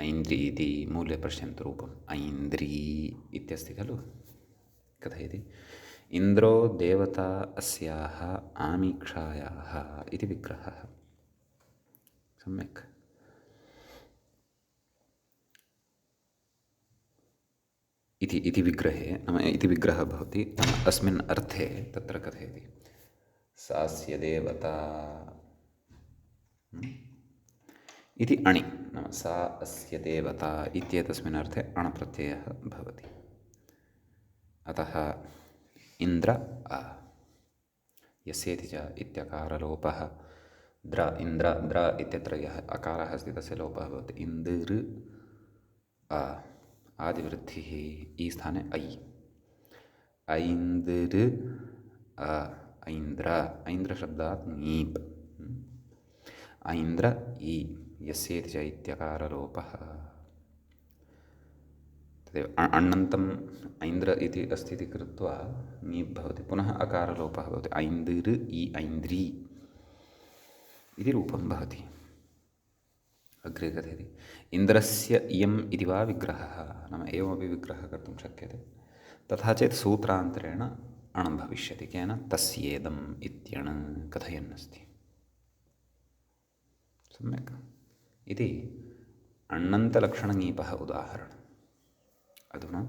ऐन्द्री इति मूले पश्यन्तु रूपम् ऐन्द्री इत्यस्ति खलु कथयति इन्द्रो देवता अस्याः आमीक्षायाः इति विग्रहः सम्यक् इति विग्रहे नाम इति विग्रहः भवति नाम अस्मिन् अर्थे तत्र कथयति सास्य देवता इति अणि नाम सा अस्य देवता इत्येतस्मिन् अर्थे अणप्रत्ययः भवति। अतः इन्द्र अ यस्येति च इत्यकारलोपः इन्द्र द्र इत्यत्र यः अकारः अस्ति तस्य लोपः भवति। इन्द्र अ आदिवृद्धिः ई स्थाने ऐ ऐन्द्र अ ऐन्द्र ऐन्द्रशब्दात् ङीप् ऐन्द्र ई यस्येति च इत्यकारलोपः तदेव अण्णन्तम् ऐन्द्र इति अस्ति इति कृत्वा ङीप् भवति पुनः अकारलोपः भवति ऐन्द्र ई ऐन्द्री इति रूपं भवति। अग्रे कथयति इन्द्रस्य इयम् इति वा विग्रहः नाम एवमपि विग्रहः कर्तुं शक्यते। तथा चेत् सूत्रान्तरेण अण् भविष्यति केन तस्येदम् इत्यण् कथयन्नस्ति। सम्यक् इति अण्णन्तलक्षणङीपः उदाहरणम्। अधुना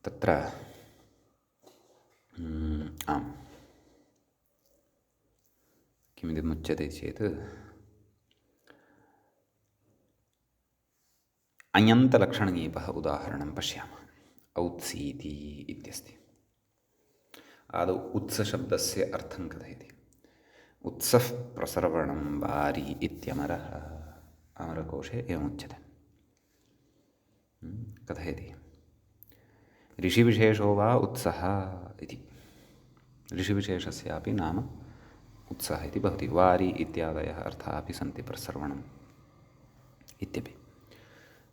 तत्र आम् किमिति मुच्यते चेत् अञन्तलक्षणङीपः उदाहरणं पश्यामः। औत्सीति इत्यस्ति। आदौ उत्सशब्दस्य अर्थं कथयति। उत्सः प्रसर्वणं वारि इत्यमरः अमरकोशे एवमुच्यते। कथयति ऋषिविशेषो वा उत्सः इति। ऋषिविशेषस्यापि नाम उत्सः इति भवति। वारि इत्यादयः अर्थाः अपि सन्ति प्रसर्वणम् इत्यपि।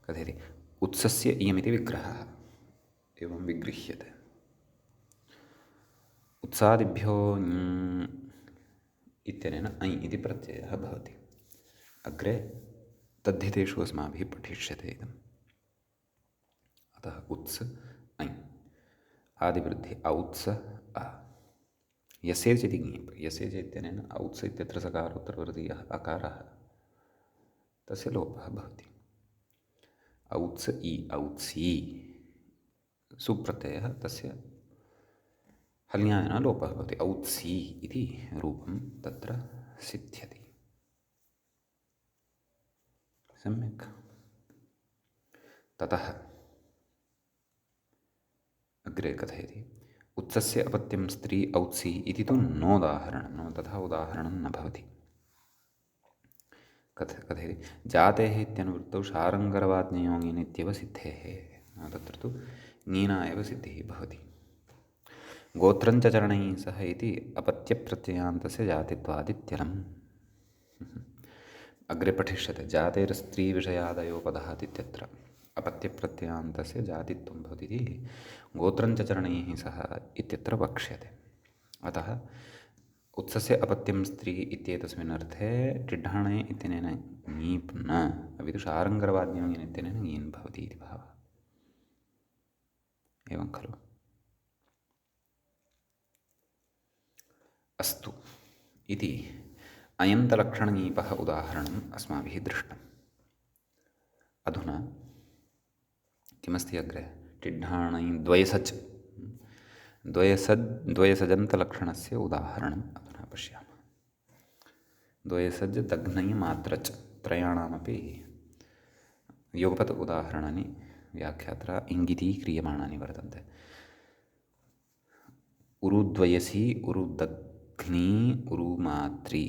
कथयति उत्सस्य इयमिति विग्रहः एवं विगृह्यते। उत्सादिभ्यो इत्यनेन ऐ इति प्रत्ययः भवति। अग्रे तद्धितेषु अस्माभिः पठिष्यते इदम्। अतः उत्स ऐ आदिवृद्धि औत्स अ यसेज् इति ङीप् यसेज् इत्यनेन औत्स इत्यत्र सकारोत्तरवर्तीयः अकारः तस्य लोपः भवति। औत्स इ औत्सी सुप्रत्ययः तस्य हल्यायन लोपः भवति। औत्सी इति रूपं तत्र सिद्ध्यति। सम्यक् ततः अग्रे कथयति उत्सस्य अपत्यं स्त्री औत्सी इति तु नोदाहरणं नाम तथा उदाहरणं न भवति। कथयति जातेः इत्यनुवृत्तौ शारङ्गरवाज्ञयो ङीन् इत्येव सिद्धेः तत्र तु ङीना एव सिद्धिः भवति। गोत्रञ्च चरणैः सह इति अपत्यप्रत्ययान्तस्य जातित्वादित्यलम्। अग्रे पठिष्यते जातेर्स्त्रीविषयादयो पदात् इत्यत्र अपत्यप्रत्ययान्तस्य जातित्वं भवति इति गोत्रञ्च चरणैः सह इत्यत्र वक्ष्यते। अतः उत्सस्य अपत्यं स्त्री इत्येतस्मिन् अर्थे टिड्ढाणे इत्यनेन ङीप् न अपि तु शारङ्गरवाज्ञयो ङीन् इत्यनेन ङीन् भवति इति भावः। एवं खलु। अस्तु इति अयन्तलक्षणङीपः उदाहरणम् अस्माभिः दृष्टम्। अधुना किमस्ति अग्रे टिड्ढाणै द्वयसच् द्वयसजन्तलक्षणस्य उदाहरणम् अधुना पश्यामः। द्वयसज् दघ्नै मात्रच् त्रयाणामपि युगपत् उदाहरणानि व्याख्यात्रा इङ्गितीक्रियमाणानि वर्तन्ते। उरुद्वयसि उरुदघ्नी उरुमात्री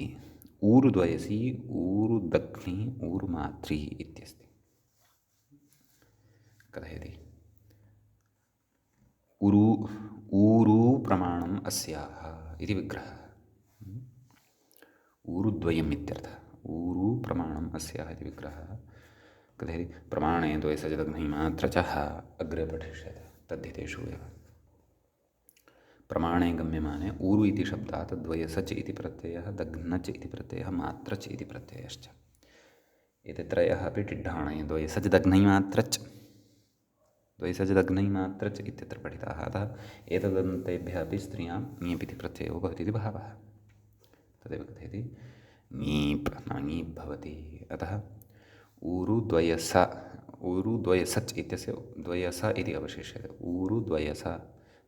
ऊरुद्वयसि ऊरुदघ्नी ऊरुमात्री इत्यस्ति। कथयति ऊरू प्रमाणम् अस्याः इति विग्रहः। ऊरुद्वयम् इत्यर्थः ऊरू प्रमाणम् अस्याः इति विग्रहः। कथयति प्रमाणे द्वयसजदघ्नै मात्रचः अग्रे पठिष्यते तद्धितेषु एव। प्रमाणे गम्यमाने ऊरु इति शब्दात् द्वयसच् इति प्रत्ययः दघ्नच् इति प्रत्ययः मात्रच् इति प्रत्ययश्च एते त्रयः अपि टिड्ढाणे द्वयसच् दघ्नै मात्रच् द्वयसच् दघ्नै मात्रच् इत्यत्र पठिताः। अतः एतदन्तेभ्यः अपि स्त्रियां ङीप् इति प्रत्ययो भवति इति भावः। तदेव कथयति ङीप् नाम ङीप् भवति। अतः ऊरुद्वयसच् इत्यस्य द्वयस इति अवशिष्यते। ऊरुद्वयस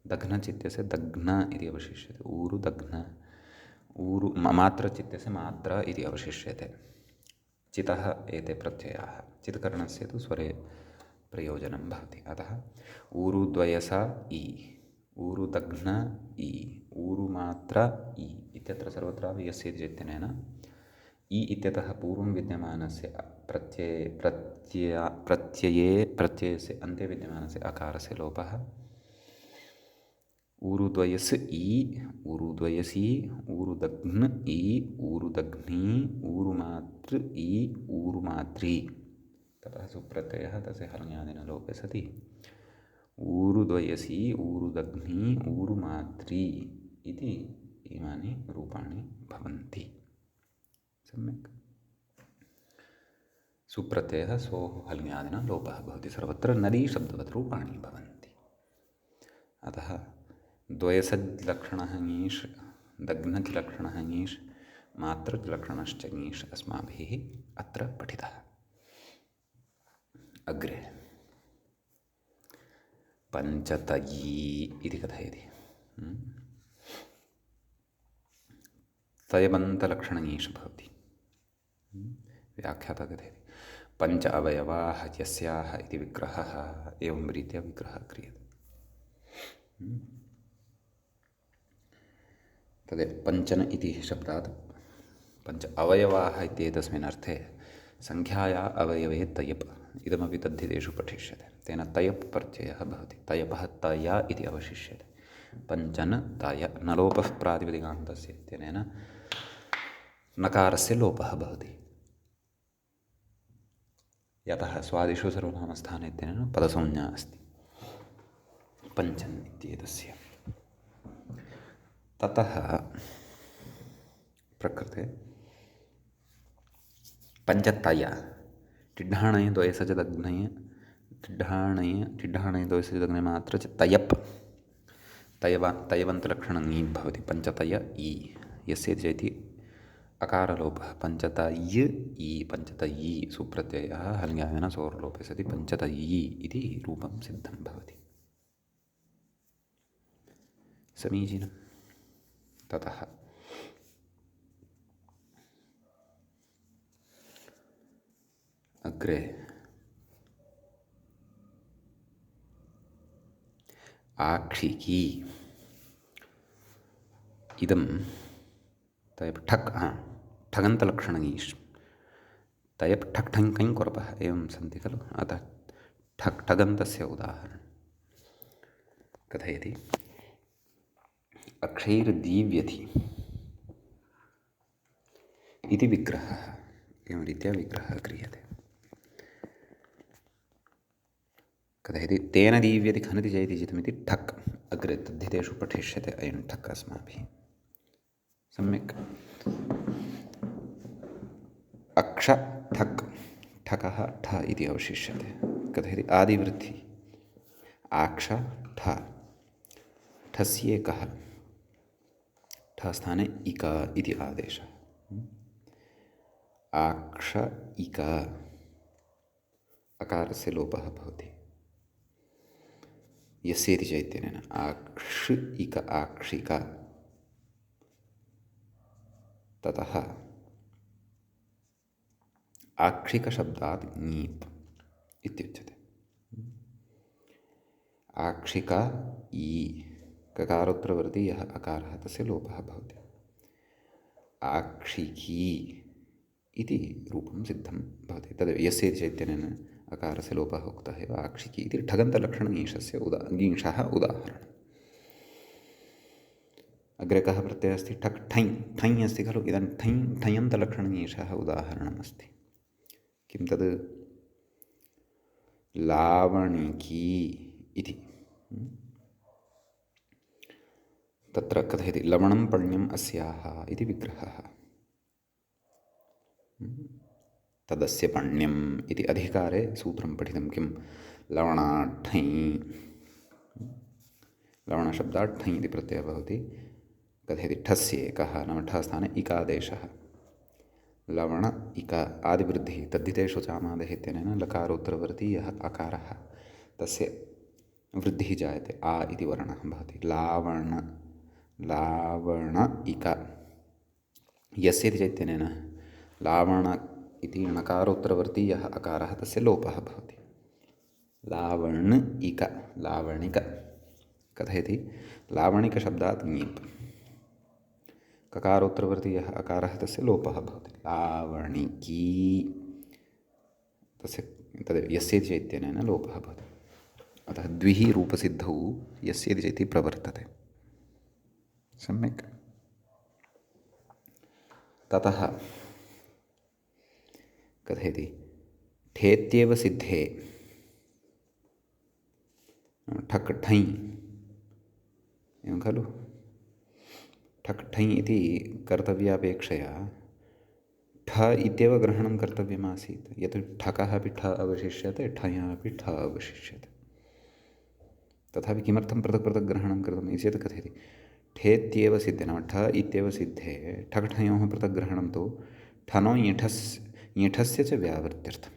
दघ्नच् इत्यस्य दघ्न इति अवशिष्यते। ऊरुदघ्न ऊरु मात्रचित्ते से मात्रा इति अवशिष्यते। चितः एते प्रत्ययाः चित्करणस्य तु स्वरे प्रयोजनं भवति। अतः ऊरुद्वयसा इ, ऊरुदघ्न इ, ऊरुमात्रा इ इत्यत्र सर्वत्रापि यस्य इति चित्तेन इ इत्यतः पूर्वं विद्यमानस्य प्रत्ययस्य अन्ते विद्यमानस्य अकारस्य लोपः। ऊरुद्वयस् इ, ऊरुद्वयसि, ऊरुदघ्न इ, ऊरुदघ्नी, ऊरुमातृ इ, ऊरुमात्री। ततः सुप्रत्ययः तस्य हलन्यादिन लोपे सति ऊरुद्वयसि, ऊरुदघ्नी, ऊरुमात्री इति इमानि रूपाणि भवन्ति। सम्यक्। सुप्रत्ययः सोः हलन्यादिना लोपः भवति। सर्वत्र नदी शब्दवत् रूपाणि भवन्ति। अतः द्वयसज्लक्षणः ङीष्, दघ्नज्लक्षणः ङीष्, मात्रज्लक्षणश्च ङीष् अस्माभिः अत्र पठितः। अग्रे पञ्चतयी इति कथयति। तयबन्तलक्षणङीष् भवति। व्याख्याता कथयति पञ्च अवयवाः यस्याः इति विग्रहः, एवं रीत्या विग्रहः क्रियते। तदेव पञ्चन इति शब्दात् पञ्च अवयवाः इत्येतस्मिन् अर्थे संख्याया अवयवे तयप् इदमपि तद्धितेषु पठिष्यते। तेन तयप् प्रत्ययः भवति। तयपः तय इति अवशिष्यते। पञ्चन तय न लोपः प्रातिपदिकान्तस्य इत्यनेन नकारस्य लोपः भवति। यतः स्वादिषु सर्वनामस्थाने इत्यनेन पदसंज्ञा अस्ति पञ्चन् इत्येतस्य। ततः प्रकृते पञ्चतय टिड्ढाणय द्वयसजदग्नय टिड्ढाणय द्वयसजदग्नय मात्र च तयप् तयवन्तलक्षणं ङी भवति। पञ्चतय इ यस्य चेति अकारलोपः। पञ्चतय् इ पञ्चतयी सुप्रत्ययः हलन्यादिना सोर्लोपे सति पञ्चतयी इति रूपं सिद्धं भवति। समीचीनं। ततः अग्रे आक्षिकी इदं तयप् ठक् ठगन्तलक्षणङीष् तयप् ठक् ठञ् कञ् कोरपः एवं सन्ति खलु। अतः ठक् ठगन्तस्य उदाहरणं कथयति अक्षैर्दीव्यति इति विग्रहः। एवं रीत्या विग्रहः क्रियते। कथयति तेन दीव्यति खनति जयति जितमिति ठक्। अग्रे तद्धितेषु पठिष्यते अयं ठक् अस्माभिः। सम्यक्। अक्ष ठक् ठकः ठ इति अवशिष्यते। कथयति आदिवृद्धि आक्ष ठ ठस्येकः ठ स्थाने इक इति आदेशः। आक्ष इक अकारस्य लोपः भवति। यस्येति चैत्यनेन आक्ष इक आक्षिक। ततः आक्षिकशब्दात् ङीप् इत्युच्यते। आक्षिक इ ककारोत्तरवर्ती यः अकारः तस्य लोपः भवति। आक्षिकी इति रूपं सिद्धं भवति। तद् यस्य चैत्यनेन अकारस्य लोपः उक्तः एव आक्षिकी इति ठगन्तलक्षणङीषस्य ङीषः उदाहरणम्। अग्रे कः प्रत्ययः अस्ति ठक् ठञ् ठञ् अस्ति खलु। इदानीं ठञ् ठञन्तलक्षणङीषः उदाहरणमस्ति। किं तद् लावणिकी इति। तत्र कथयति लवणं पण्यम् अस्याः इति विग्रहः। तदस्य पण्यम् इति अधिकारे सूत्रं पठितं। किं लवणाठञ् लवणशब्दात् ठञ् इति प्रत्ययः भवति। कथयति ठस्येकः नाम ठ स्थाने इकादेशः। लवण इक आदिवृद्धिः तद्धितेषु चामादेः इत्यनेन लकारोत्तरवर्ती यः अकारः तस्य वृद्धिः जायते। आ इति वर्णः भवति। लावण इक यस्येति चैत्यनेन लावण इति णकारोत्तरवर्ती यः अकारः तस्य लोपः भवति। लावणिक लावणिक कथयति लावणिकशब्दात् ङीप् ककारोत्तरवर्ती यः अकारः तस्य लोपः भवति। लावणिकी तस्य तदेव यस्येति चैत्यनेन लोपः भवति। अतः द्विः रूपसिद्धौ यस्येति चैति प्रवर्तते। सम्यक्। ततः कथयति ठेत्येव सिद्धे ठक् ठञ् एवं खलु। ठक् ठञ् इति कर्तव्यापेक्षया ठ इत्येव ग्रहणं कर्तव्यमासीत्। यत् ठकः अपि ठ अवशिष्यते, ठयः अपि ठ अवशिष्यते। तथापि किमर्थं पृथक् पृथक् ग्रहणं कृतम् इति चेत् कथयति ठेत्येव सिद्धे नाम ठ इत्येव सिद्धे ठक् ठयोः पृथक् ग्रहणं तु ठनो ञठस्य च व्यावृत्त्यर्थम्।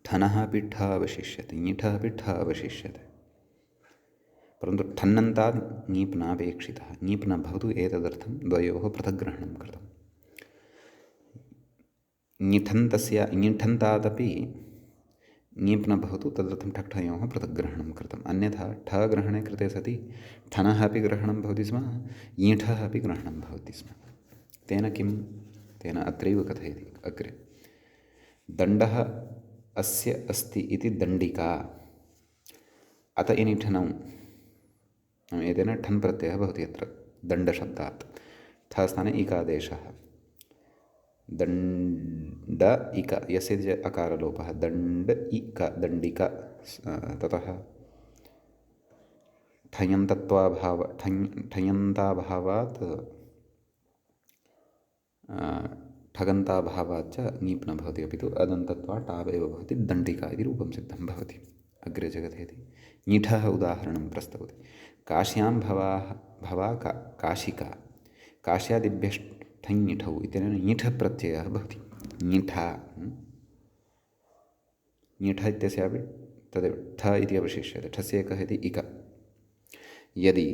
ठनः अपि ठ अवशिष्यते, ञठः अपि ठ अवशिष्यते, परन्तु ठन्नन्तात् ङीप् नापेक्षितः। ङीप् न भवतु एतदर्थं द्वयोः पृथक् ग्रहणं कृतं। ङिठन्तादपि ङीप् न भवतु तदर्थं ठक् ठयोः पृथक् ग्रहणं कृतम्। अन्यथा ठ ग्रहणे कृते सति ठनः अपि ग्रहणं भवति स्म, ङीठः अपि ग्रहणं भवति स्म। तेन किं? तेन अत्रैव कथयति अग्रे दण्डः अस्य अस्ति इति दण्डिका अत इनि ठनौ एतेन ठन् प्रत्ययः भवति। अत्र दण्डशब्दात् ठ स्थाने इकादेशः दण्ड इक यस्य अकारलोपः दण्ड इक दण्डिका ततः ठयन्ताभावात् ठगन्ताभावात् च ङीप् न भवति, अपि तु अदन्तत्वात् टाब् एव भवति। दण्डिका इति रूपं सिद्धं भवति। अग्रे च कथयति ङीठः उदाहरणं प्रस्तौति। काश्यां भवा काशिका काश्यादिभ्यष्ठञ्ङिठौ इत्यनेन ङीठः प्रत्ययः भवति। ङीठा ङीठ इत्यस्यापि तदेव ठ इति अवशिष्यते। ठस्य एकः इति इक। यदि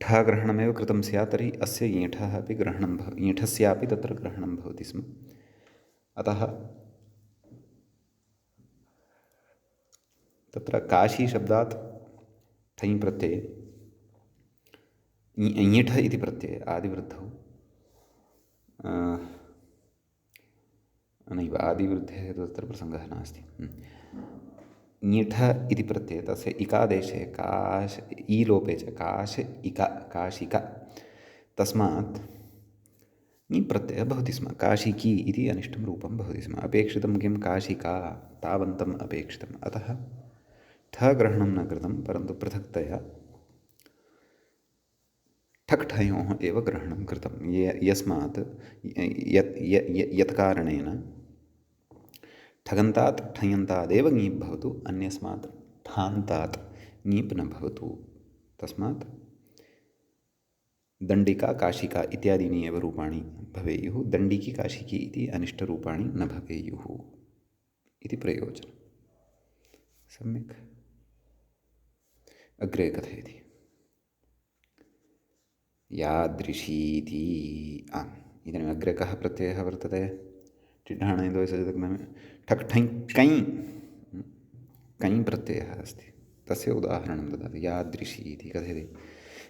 ठ ग्रहणमेव कृतं स्यात् तर्हि अस्य ङीठः अपि ग्रहणं ङीठस्यापि तत्र ग्रहणं भवति स्म। अतः तत्र काशीशब्दात् ठञ् प्रत्यये ङीठ इति प्रत्यये आदिवृद्धौ नैव आदिवृद्धेः तत्र प्रसङ्गः नास्ति। ङीठ इति प्रत्यये तस्य इकादेशे काश् ई लोपे च काश् इक काशिक तस्मात् ङी प्रत्ययः भवति स्म। काशिकी इति अनिष्टं रूपं भवति स्म। अपेक्षितं किं? काशिका तावन्तम् अपेक्षितम्। अतः ठ ग्रहणं न कृतं, परन्तु पृथक्तया ठक् ठयोः एव ग्रहणं कृतं। यस्मात् यत् कारणेन ठगन्तात् ठयन्तादेव ङीप् भवतु, अन्यस्मात् ठान्तात् ङीप् न भवतु। तस्मात् दण्डिका काशिका इत्यादीनि एव रूपाणि भवेयुः। दण्डिकी काशिकी इति अनिष्टरूपाणि न भवेयुः इति प्रयोजनं। सम्यक्। अग्रे कथयति यादृशीति। इदानीम् अग्रे कः प्रत्ययः वर्तते? टिड्ढाणैन्दोसजतग्नमे ठक् ठञ् कञ् कञ् प्रत्ययः अस्ति। तस्य उदाहरणं ददाति। यादृशी इति कथयति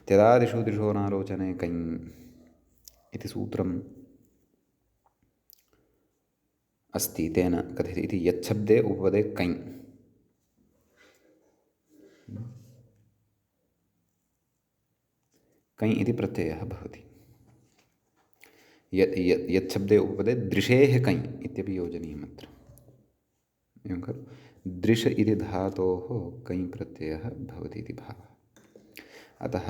त्यदादिषु दिशो नालोचने कञ् इति सूत्रम् अस्ति। तेन कथयति इति यच्छब्दे उपपदे कञ् कञ् इति प्रत्ययः भवति। यच्छब्दे उपपदे दृशेः कञ् इत्यपि योजनीयम् अत्र। एवं खलु। दृश इति धातोः कञ् प्रत्ययः भवति इति भावः। अतः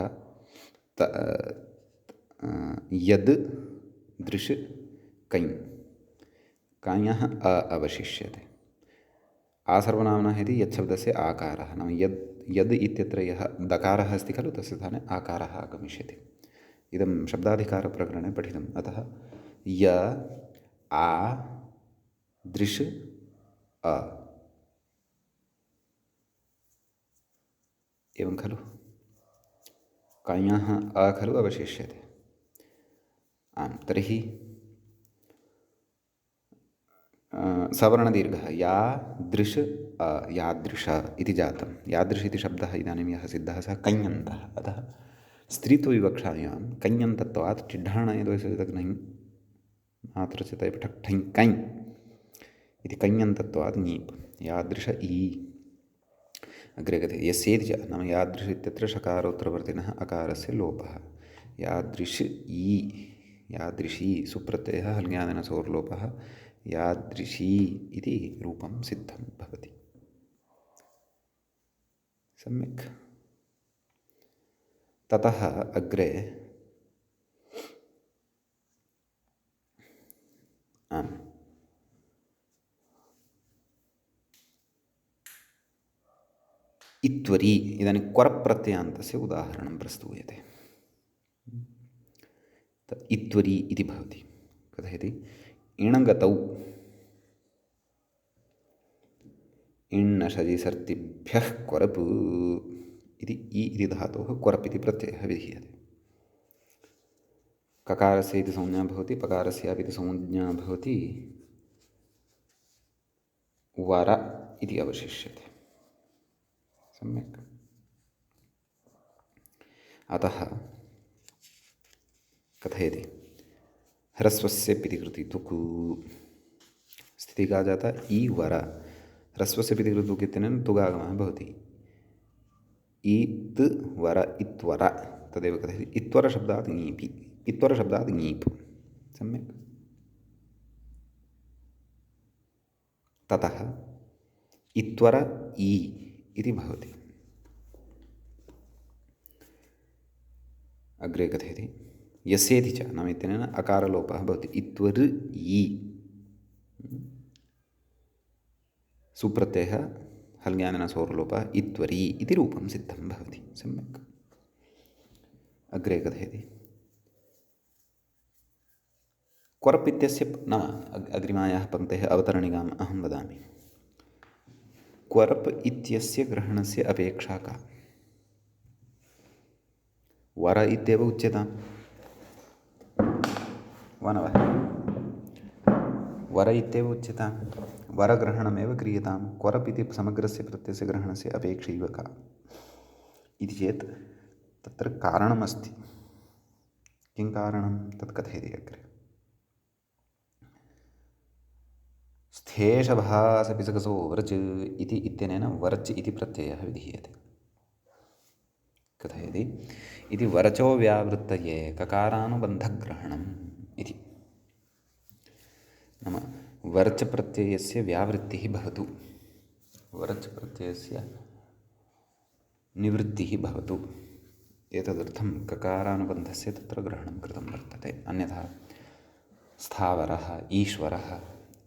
यद् दृश् कञ् काञः अ अवशिष्यते। आसर्वनाम्नः इति यच्छब्दस्य आकारः नाम यद् इत्यत्र यः दकारः अस्ति खलु तस्य स्थाने आकारः आगमिष्यति। इदं शब्दाधिकारप्रकरणे पठितम्। अतः य आ दृश् अ एवं खलु। कञः अ खलु अवशिष्यते। आं तर्हि सवर्णदीर्घः यादृश यादृश इति जातं। यादृश इति शब्दः इदानीं यः सिद्धः सः कञ्यन्तः। अतः स्त्रीत्वविवक्षायां कञ्यन्तत्वात् टिड्ढाणयद्वयसुतग्नञ् मातृचतय पठक् ठञ् कञ् इति कञ्यन्तत्वात् ङीप् यादृश ई अग्रे गते यस्येति च नाम यादृश इत्यत्र षकारोत्तरवर्तिनः अकारस्य लोपः। यादृश ई यादृशी सुप्रत्ययः हल्ङ्यादिनसोर्लोपः यादृशी इति रूपं सिद्धं भवति। सम्यक्। ततः अग्रे आम् इत्वरि इदानीं क्वरप्रत्ययान्तस्य उदाहरणं प्रस्तूयते। इत्वरि इति भवति। कथयति इणगतौ इण्णषजिसर्तिभ्यः क्वरप् इति इ इति धातोः क्वरप् इति प्रत्ययः विधीयते। ककारस्य इति संज्ञा भवति, पकारस्यापि इति संज्ञा भवति, वर इति अवशिष्यते। सम्यक्। अतः कथयति ह्रस्वस्य पितिकृति तुक् स्थितिः का जाता ई वर ह्रस्वस्य पितिकृति तुक् इत्यनेन तुगागमः भवति। ईत् वर इत्वर तदेव कथयति इत्वरशब्दात् ङीपि इत्वरशब्दात् ङीप्। सम्यक्। ततः इत्वर ई इति भवति। अग्रे कथयति यस्येति च नाम इत्यनेन अकारलोपः भवति। इत्वर ई सुप्रत्ययः हल्ङ्यादिनसोर्लोपः इत्वरी इति रूपं सिद्धं भवति। सम्यक्। अग्रे कथयति क्वरप् इत्यस्य नाम अग्रिमायाः पङ्क्तेः अवतरणिकाम् अहं वदामि। क्वरप् इत्यस्य ग्रहणस्य अपेक्षा का? वर इत्येव उच्यताम्। वनवः वर इत्येव उच्यतां। वरग्रहणमेव क्रियतां। क्वरप् इति समग्रस्य प्रत्ययस्य ग्रहणस्य अपेक्षैव का इति चेत् तत्र कारणमस्ति। किं कारणं तत् कथयति अग्रे। स्थेषभासपिसकसो वर्ज् इति इत्यनेन वर्ज् इति प्रत्ययः विधीयते। कथयति इति वरचो व्यावृत्तये ककारानुबन्धग्रहणम् इति। नाम वर्च प्रत्ययस्य व्यावृत्तिः भवतु, वर्च प्रत्ययस्य निवृत्तिः भवतु, एतदर्थं ककारानुबन्धस्य तत्र ग्रहणं कृतं वर्तते। अन्यथा स्थावरः ईश्वरः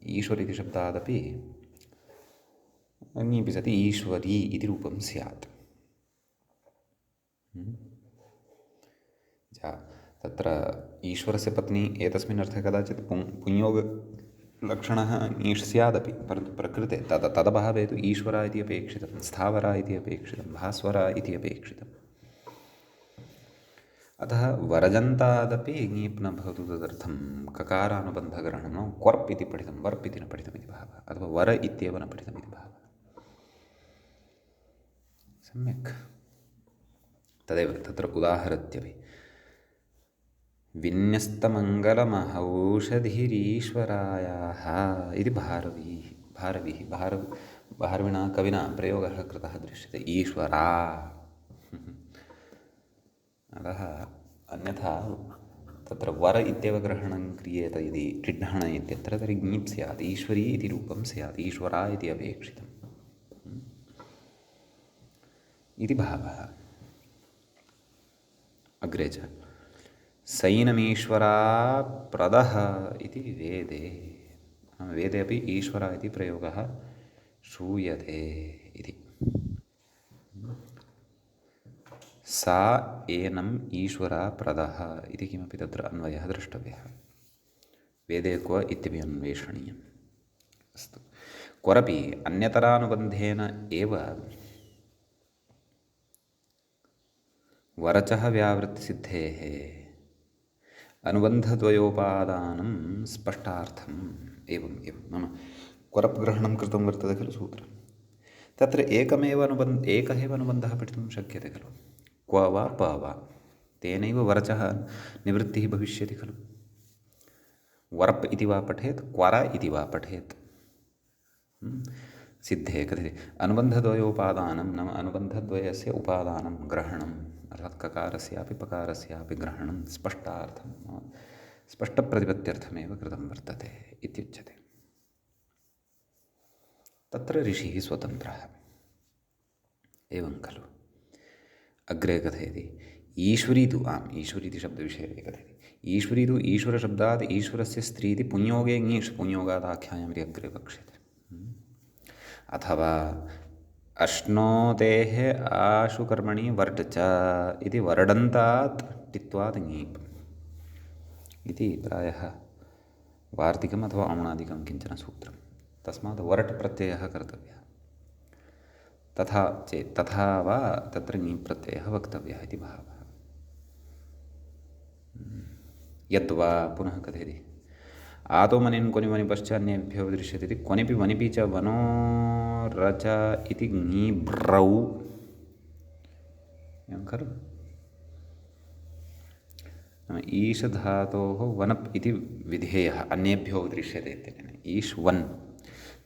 ईश्वर इति शब्दादपि ङीपि सति ईश्वरी इति रूपं स्यात्। तत्र ईश्वरस्य पत्नी एतस्मिन् अर्थे कदाचित् पुंयोगलक्षणः ङीष् स्यादपि, परन्तु प्रकृते तदभावे तु ईश्वरा इति अपेक्षितं, स्थावरा इति अपेक्षितं, भास्वरा इति अपेक्षितम्। अतः वरजन्तादपि ङीप् न भवतु, तदर्थं ककारानुबन्धग्रहणं क्वर्प् इति पठितं, वर्प् इति न पठितमिति भावः, अथवा वर इत्येव न पठितमिति भावः। सम्यक्। तदेव तत्र उदाहरत्यपि विन्यस्तमङ्गलमहौषधिरीश्वरायाः इति भारविणा कविना प्रयोगः कृतः दृश्यते, ईश्वरा। अतः अन्यथा तत्र वर इत्येव ग्रहणं क्रियेत यदि टिड्ढण इत्यत्र, तर्हि ङीप् स्यात्, ईश्वरी इति रूपं स्यात्, ईश्वरा इति अपेक्षितम् इति भावः। अग्रे च सैनमीश्वरा प्रदः इति वेदे, वेदे अपि ईश्वरा इति प्रयोगः श्रूयते इति। सा एनम् ईश्वरा प्रदः इति किमपि तत्र अन्वयः द्रष्टव्यः। वेदे क्व इत्यपि अन्वेषणीयम्। अस्तु। क्वरपि अन्यतरानुबन्धेन एव वरचः व्यावृत्तिसिद्धेः अनुबन्धद्वयोपादानं स्पष्टार्थम् एवम् एवं नाम क्वरप् ग्रहणं कृतं वर्तते खलु सूत्रं तत्र एकः एव अनुबन्धः पठितुं शक्यते खलु क्व वा प वा तेनैव वरचः निवृत्तिः भविष्यति खलु वरप् इति वा पठेत् क्वर इति वा पठेत् सिद्धे कथयति अनुबन्धद्वयोपादानं नाम अनुबन्धद्वयस्य उपादानं ग्रहणम् अर्थात् ककारस्यापि पकारस्यापि ग्रहणं स्पष्टार्थं स्पष्टप्रतिपत्त्यर्थमेव कृतं वर्तते इत्युच्यते तत्र ऋषिः स्वतन्त्रः एवं खलु अग्रे कथयति ईश्वरी तु ईश्वरी इति शब्दविषये कथयति ईश्वरी तु ईश्वरशब्दात् ईश्वरस्य स्त्रीति पुंयोगे ङीष् पुंयोगादाख्यायाम् इति अग्रे वक्ष्यते अथवा अश्नोतेः आशु कर्मणि वर्ड् च इति वर्डन्तात् टित्वात् ङीप् इति प्रायः वार्तिकम् अथवा औणादिकं किञ्चन सूत्रं तस्मात् वर्ट् प्रत्ययः कर्तव्यः तथा चेत् तथा वा तत्र ङीप् प्रत्ययः वक्तव्यः इति भावः यद्वा पुनः कथयति आतो मनिन् क्वनि वनि पश्चान्येभ्यो दृश्यते इति क्वनिपि वनिपि च वनो रच इति ङीब्रौ एवं खलु ईश धातोः वनप् इति विधेयः अन्येभ्यो दृश्यते इत्यनेन ईश् वन्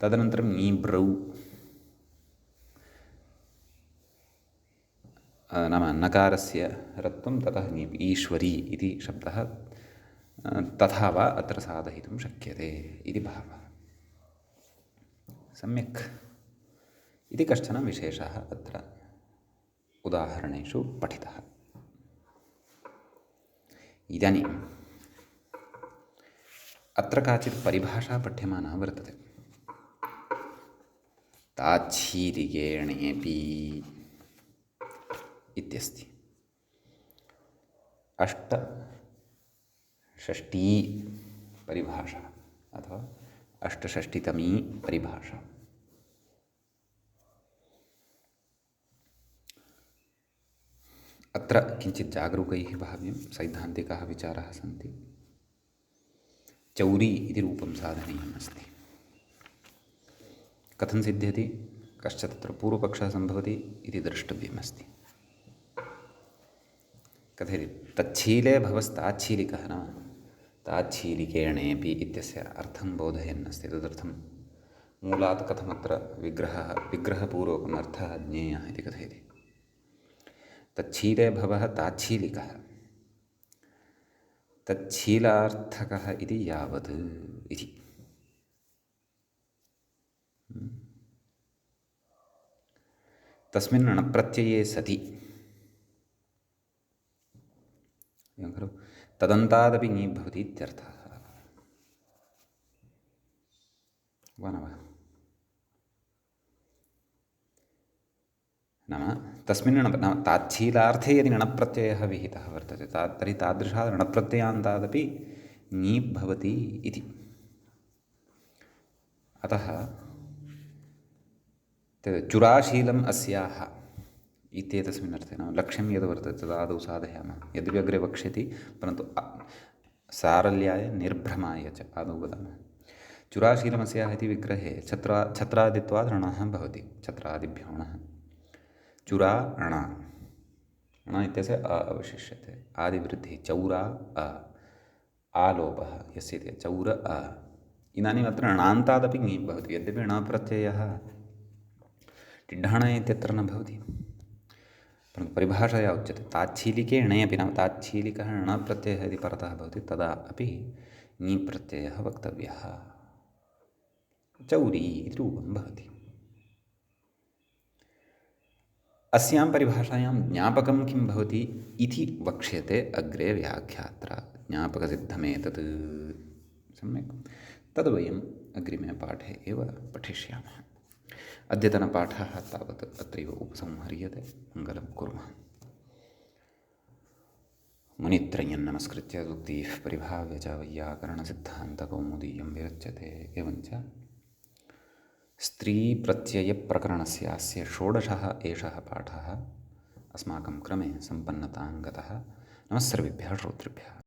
तदनन्तरं ङीब्रौ नाम नकारस्य रत्वं ततः ङीप् ईश्वरी इति शब्दः तथा वा अत्र साधयितुं शक्यते इति भावः सम्यक् इति कश्चन विशेषः अत्र उदाहरणेषु पठितः इदानीम् अत्र काचित् परिभाषा पठ्यमाना वर्तते ताच्छीलिकेणेऽपि इत्यस्ति अष्टषष्ठी परिभाषा अथवा अष्टषष्टितमी परिभाषा अत्र किञ्चित् जागरूकैः भाव्यं सैद्धान्तिकाः विचाराः सन्ति चौरी इति रूपं साधनीयम् अस्ति कथं सिद्ध्यति कश्च तत्र पूर्वपक्षः सम्भवति इति द्रष्टव्यमस्ति कथयति तच्छीले भवस्ताच्छीलिकः न ताच्छीलिकेणेऽपि इत्यस्य अर्थं बोधयन् अस्ति तदर्थं मूलात् कथमत्र विग्रहपूर्वकम् अर्थः ज्ञेयः इति कथयति तच्छीले भवः ताच्छीलिकः तच्छीलार्थकः इति यावत् इति तस्मिन् णप्रत्यये सति एवं खलु तदन्तादपि ङीप् भवति इत्यर्थः वा न वा नाम तस्मिन् नाम ताच्छीलार्थे यदि णप्रत्ययः विहितः वर्तते तर्हि तादृशात् णप्रत्ययान्तादपि ङीप् भवति इति अतः चुराशीलम् अस्याः इत्येतस्मिन् अर्थे नाम लक्ष्यं यद् वर्तते तदादौ साधयामः यद्यपि अग्रे वक्ष्यति परन्तु सारल्याय निर्भ्रमाय च आदौ वदामः चुराशीलमस्याः इति विग्रहे छत्रादित्वात् णः भवति छत्रादिभ्यो णः चुरा ण ण इत्यस्य अ अवशिष्यते आदिवृद्धिः चौरा आलोपः यस्य इति चौर इदानीम् अत्र णान्तादपि ङीप् भवति यद्यपि णप्रत्ययः टिड्ढण इत्यत्र न भवति परन्तु परिभाषया उच्यते ताच्छीलिके णे अपि नाम ताच्छीलिकः णप्रत्ययः यदि परतः भवति तदा अपि ङीप् प्रत्ययः वक्तव्यः चौरी इति रूपं भवति अस्यां परिभाषायां ज्ञापकं किं भवति इति वक्ष्यते अग्रे व्याख्यात्र ज्ञापकसिद्धमेतत् सम्यक् तद् वयम् अग्रिमे पाठे एव पठिष्यामः अद्यतनपाठः तावत् अत्रैव उपसंह्रियते मङ्गलं कुर्मः मुनित्रयं नमस्कृत्य सूक्तिः परिभाव्य च वैयाकरणसिद्धान्तकौमुदीयं विरच्यते एवञ्च स्त्रीप्रत्ययप्रकरणस्य अस्य षोडशः एषः पाठः अस्माकं क्रमे सम्पन्नतां गतः। नमः सर्वेभ्यः श्रोतृभ्यः।